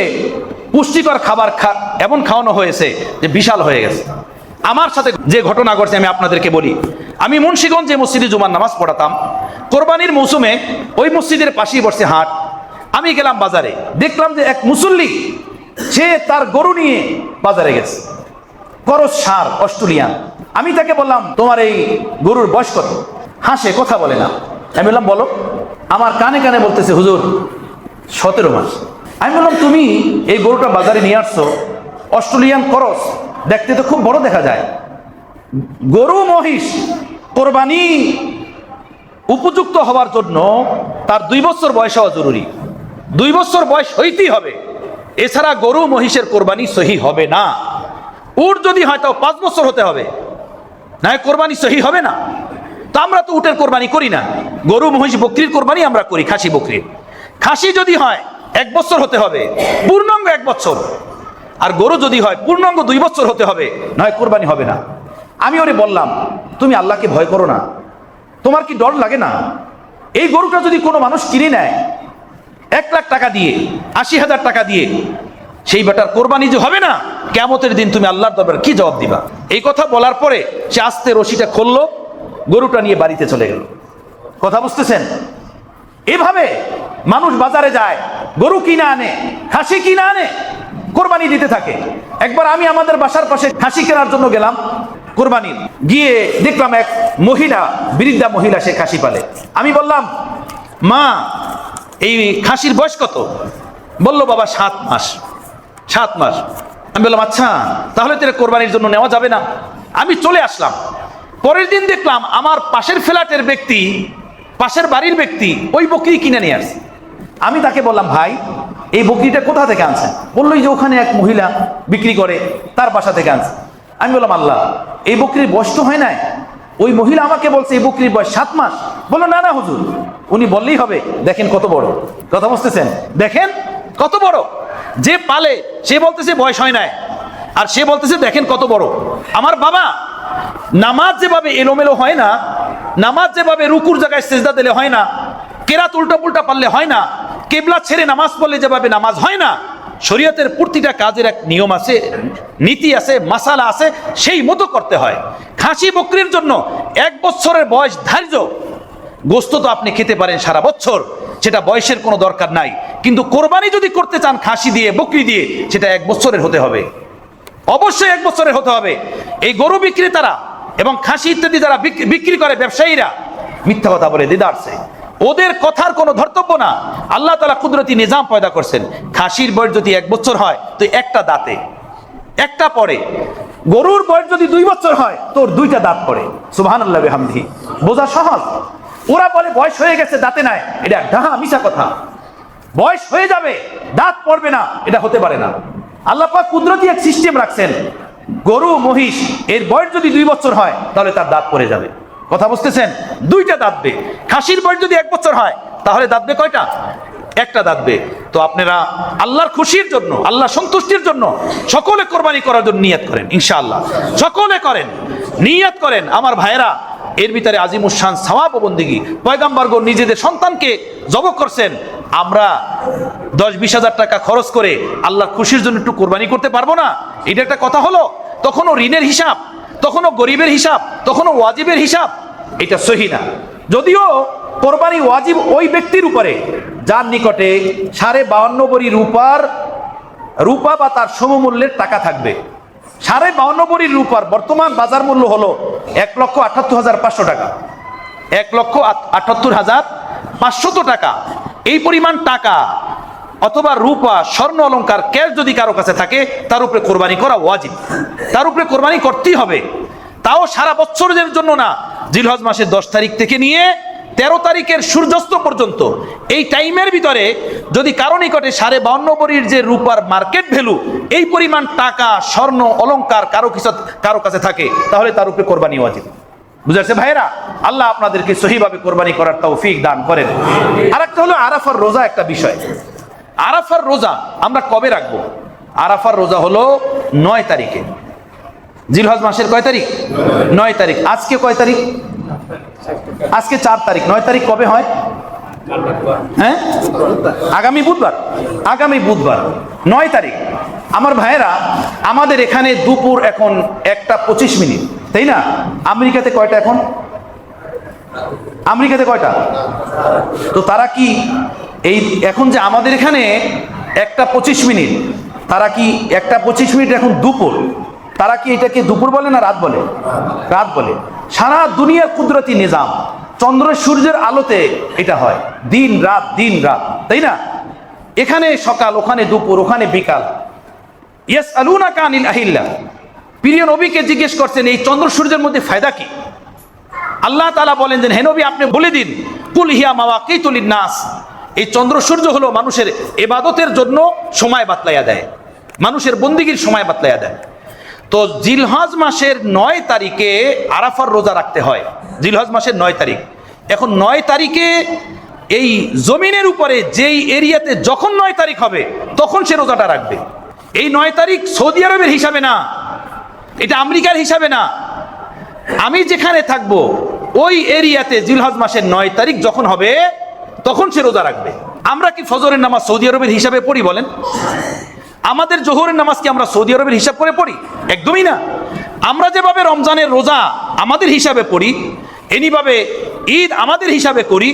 Speaker 1: পুষ্টিকর খাবার এমন খাওয়ানো হয়েছে যে বিশাল হয়ে গেছে। আমার সাথে যে ঘটনা ঘটছে আমি আপনাদেরকে বলি। আমি মুন্সিগঞ্জে মসজিদে জুমার নামাজ পড়াতাম। কোরবানির মৌসুমে ওই মসজিদের পাশেই বসছে হাট। আমি গেলাম বাজারে, দেখলাম যে এক মুসল্লি সে তার গরু নিয়ে বাজারে গেছে, করস ষাঁড় অস্ট্রেলিয়ান। আমি তাকে বললাম তোমার এই গরুর বয়স কত? হাসে, কথা বলে না। আমি বললাম বলো। আমার কানে কানে বলতেছে হুজুর 17 মাস। আমি বললাম তুমি এই গরুটা বাজারে নিয়ে আসছো, অস্ট্রেলিয়ান করস, দেখতে তো খুব বড় দেখা যায়। গরু মহিষ কোরবানি উপযুক্ত হওয়ার জন্য তার 2 বছর বয়স হওয়া জরুরি। 2 বছর বয়স হইতেই হবে, এছাড়া গরু মহিষের কোরবানি সহি হবে না। উট যদি হয় তাও 5 বছর হতে হবে, না কোরবানি সহি হবে না। তো আমরা তো উটের কোরবানি করি না, গরু মহিষ বকরির কোরবানি আমরা করি, খাসি বকরির। খাসি যদি হয় 1 বছর হতে হবে, পূর্ণাঙ্গ 1 বছর। আর গরু যদি হয় পূর্ণাঙ্গ 2 বছর হতে হবে, নয় কোরবানি হবে না। আমি ওরে বললাম তুমি আল্লাহকে ভয় করো না, তোমার কি ডর লাগে না? এই গরুটা যদি কোনো মানুষ কিনে নেয় 1 লাখ টাকা দিয়ে, 80,000 টাকা দিয়ে, সেই বেটার কোরবানি যে হবে না, কিয়ামতের দিন তুমি আল্লাহর দরবারে কি জবাব দিবা? এই কথা বলার পরে সে আস্তে রশিটা খুললো, গরুটা নিয়ে বাড়িতে চলে গেল। কথা বুঝতেছেন? এভাবে মানুষ বাজারে যায়, গরু কিনে আনে, খাসি কিনে আনে, কোরবানি দিতে থাকে। একবার আমি আমাদের বাসার পাশে খাসি কেনার জন্য গেলাম কোরবানির, গিয়ে দেখলাম এক মহিলা, বৃদ্ধা মহিলা, সে খাসি পালে। আমি বললাম মা এই খাসির বয়স কত? বললো বাবা 7 মাস। 7 মাস। আমি বললাম আচ্ছা, তাহলে তো কোরবানির জন্য নেওয়া যাবে না। আমি চলে আসলাম। পরের দিন দেখলাম আমার পাশের ফ্ল্যাটের ব্যক্তি, পাশের বাড়ির ব্যক্তি ওই বকরি কিনে নিয়ে আসছে। আমি তাকে বললাম ভাই এই বকরিটা কোথা থেকে আনছেন? বললো যে ওখানে এক মহিলা বিক্রি করে, তার বাসা থেকে আনছে। আমি বললাম আল্লাহ, এই বকরির বয়স তো হয় নাই, ওই মহিলা আমাকে বলছে এই বকরির বয়স 7 মাস। বললো না না হুজুর, উনি বললেই হবে। দেখেন কত বড় কথা, বুঝতেছেন? দেখেন কত বড়। যে পালে সে বলতেছে বয়স হয় নাই, আর সে বলতেছে দেখেন কত বড়। আমার বাবা, নামাজ যেভাবে এলোমেলো হয় না, নামাজ যেভাবে রুকুর জায়গায় সেজদা দিলে হয় না, কেরাত উল্টা পুল্টা পারলে হয় না, কেবলা ছেড়ে নামাজ পড়লে যেভাবে নামাজ হয় না, শরীয়তের প্রতিটা কাজের এক নিয়ম আছে, নীতি আছে, মাসালা আছে, সেই মতো করতে হয়। খাসি বকরির জন্য 1 বছরের বয়স ধার্য। গোস্ত তো আপনি খেতে পারেন সারা বছর, সেটা বয়সের কোনো দরকার নাই। কিন্তু কোরবানি যদি করতে চান খাসি দিয়ে, বকরি দিয়ে, সেটা 1 বছরের হতে হবে, অবশ্যই 1 বছরের হতে হবে। এই গরু বিক্রেতারা এবং খাসি ইত্যাদি যারা বিক্রি করে ব্যবসায়ীরা মিথ্যা কথা বলে দিদারছে, ওদের কথার কোনো ধর্তব্য না। আল্লাহ তাআলা কুদরতি নিজাম পয়দা করছেন। খাসির বয়স যদি 1 বছর হয় তো একটা দাঁতে একটা পড়ে, গরুর বয়স যদি 2 বছর হয় তোর 2টা দাঁত পড়ে। সুবহানাল্লাহ বিহামদিহি। বোঝা সহজ। ওরা বলে বয়স হয়ে গেছে দাঁতে নাই, এটা ডাহা মিছা কথা। বয়স হয়ে যাবে দাঁত পড়বে না, এটা হতে পারে না। আল্লাহ পাক কুদরতি এক সিস্টেম রাখছেন, গরু মহিষ এর বয়স যদি 2 বছর হয় তাহলে তার দাঁত পড়ে যাবে। কথা বুঝতেছেন? 2টা দাঁতবে। খাসির বয়স যদি 1 বছর হয় তাহলে দাঁতবে কয়টা? একটা দাঁতবে। তো আপনারা আল্লাহর খুশির জন্য, আল্লাহ সন্তুষ্টির জন্য সকলে কোরবানি করার জন্য নিয়ত করেন, ইনশাআল্লাহ সকলে করেন, নিয়ত করেন আমার ভাইয়েরা। এর ভিতরে আজিমুশান সওয়াব ও বন্দেগী। পয়গম্বরগণ নিজেদের সন্তানকে জবাই করছেন, আমরা 10-20 হাজার টাকা খরচ করে আল্লাহর খুশির জন্য একটু কোরবানি করতে পারবো না? এটা একটা কথা হলো? তখনও ঋণের হিসাব, তখনও গরিবের হিসাব, তখনও ওয়াজিবের হিসাব, এটা সহি না। যদিও কোরবানি ওয়াজিব ওই ব্যক্তির উপরে যার নিকটে 52.5 ভরি রূপা বা তার সমমূল্যের টাকা থাকবে। 52.5 ভরি রূপার বর্তমান বাজার মূল্য হলো 1,78,500 টাকা, 1,78,500 টাকা। এই পরিমাণ টাকা অথবা রূপা, স্বর্ণ অলংকার, ক্যাশ যদি কারো কাছে থাকে তার উপরে কোরবানি করা ওয়াজিব, তার উপরে কোরবানি করতেই হবে। তাও সারা বছরের জন্য না, জিলহজ মাসের 10 তারিখ থেকে নিয়ে 13 তারিখের সূর্যাস্ত পর্যন্ত এই টাইমের ভিতরে যদি কারো নিকটে 52.5 ভরির যে রূপার মার্কেট ভ্যালু, এই পরিমাণ টাকা, স্বর্ণ অলংকার কারো কাছে থাকে, তাহলে তার উপরে কোরবানি ওয়াজিব। বুঝাচ্ছে ভাইরা? আল্লাহ আপনাদেরকে সহিভাবে কোরবানি করার তৌফিক দান করেন। আরেকটা হলো আরাফার রোজা, একটা বিষয়। আরাফার রোজা আমরা কবে রাখবো? আরাফার রোজা হলো 9 তারিখে। জিলহজ মাসের কয় তারিখ? 9 তারিখ। আজকে কয় তারিখ? আজকে 4 তারিখ। 9 তারিখ কবে হয়? হ্যাঁ, আগামী বুধবার। আগামী বুধবার 9 তারিখ। আমার ভাইয়েরা, আমাদের এখানে দুপুর এখন 1:25, তাই না? আমেরিকাতে কয়টা এখন? আমেরিকাতে কয়টা? তো তারা কি এই এখন যে আমাদের এখানে 1:25, তারা কি 1:25 এখন দুপুর? তারা কি এটাকে দুপুর বলে না রাত বলে? রাত বলে। সারা দুনিয়ার কুদরতি নিজাম, চন্দ্র সূর্যের আলোতে এটা হয়, দিন রাত, দিন রাত, তাই না? এখানে সকাল, ওখানে দুপুর, ওখানে বিকাল। ইয়াসআলুনাকা আনিল আহিল্লা, প্রিয় নবীকে জিজ্ঞেস করছেন এই চন্দ্র সূর্যের মধ্যে ফায়দা কি? আল্লাহ তাআলা বলেন যে হে নবী, আপনি বলে দিন, কুল হিয়া মাওয়াকিতু লিন-নাস, এই চন্দ্র সূর্য হলো মানুষের ইবাদতের জন্য সময় বাতলাইয়া দেয়, মানুষের বন্দেগীর সময় বাতলাইয়া দেয়। তো জিলহজ মাসের 9 তারিখে আরাফার রোজা রাখতে হয়। জিলহজ মাসের 9 তারিখ। এখন 9 তারিখে এই জমিনের উপরে যেই এরিয়াতে যখন 9 তারিখ হবে তখন সে রোজাটা রাখবে। এই 9 তারিখ সৌদি আরবের হিসাবে না, এটা আমেরিকার হিসাবে না। আমি যেখানে থাকবো ওই এরিয়াতে জিলহজ মাসের 9 তারিখ যখন হবে তখন সে রোজা রাখবে। আমরা কি ফজরের নামাজ সৌদি আরবের হিসাবে পড়ি বলেন? আমাদের জোহরের নামাজ কি আমরা সৌদি আরবের হিসাব করে পড়ি? একদমই না। আমরা যেভাবে রমজানের রোজা আমাদের হিসাবে পড়ি, এনিভাবে ঈদ আমাদের হিসাবে করি,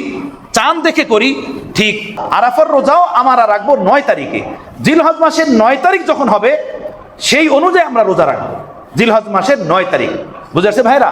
Speaker 1: চাঁদ দেখে করি, ঠিক আরাফার রোজাও আমরা রাখবো 9 তারিখে। জিলহজ মাসের 9 তারিখ যখন হবে সেই অনুযায়ী আমরা রোজা রাখবো, জিলহজ মাসের 9 তারিখ। বুঝতে পারছে ভাইরা?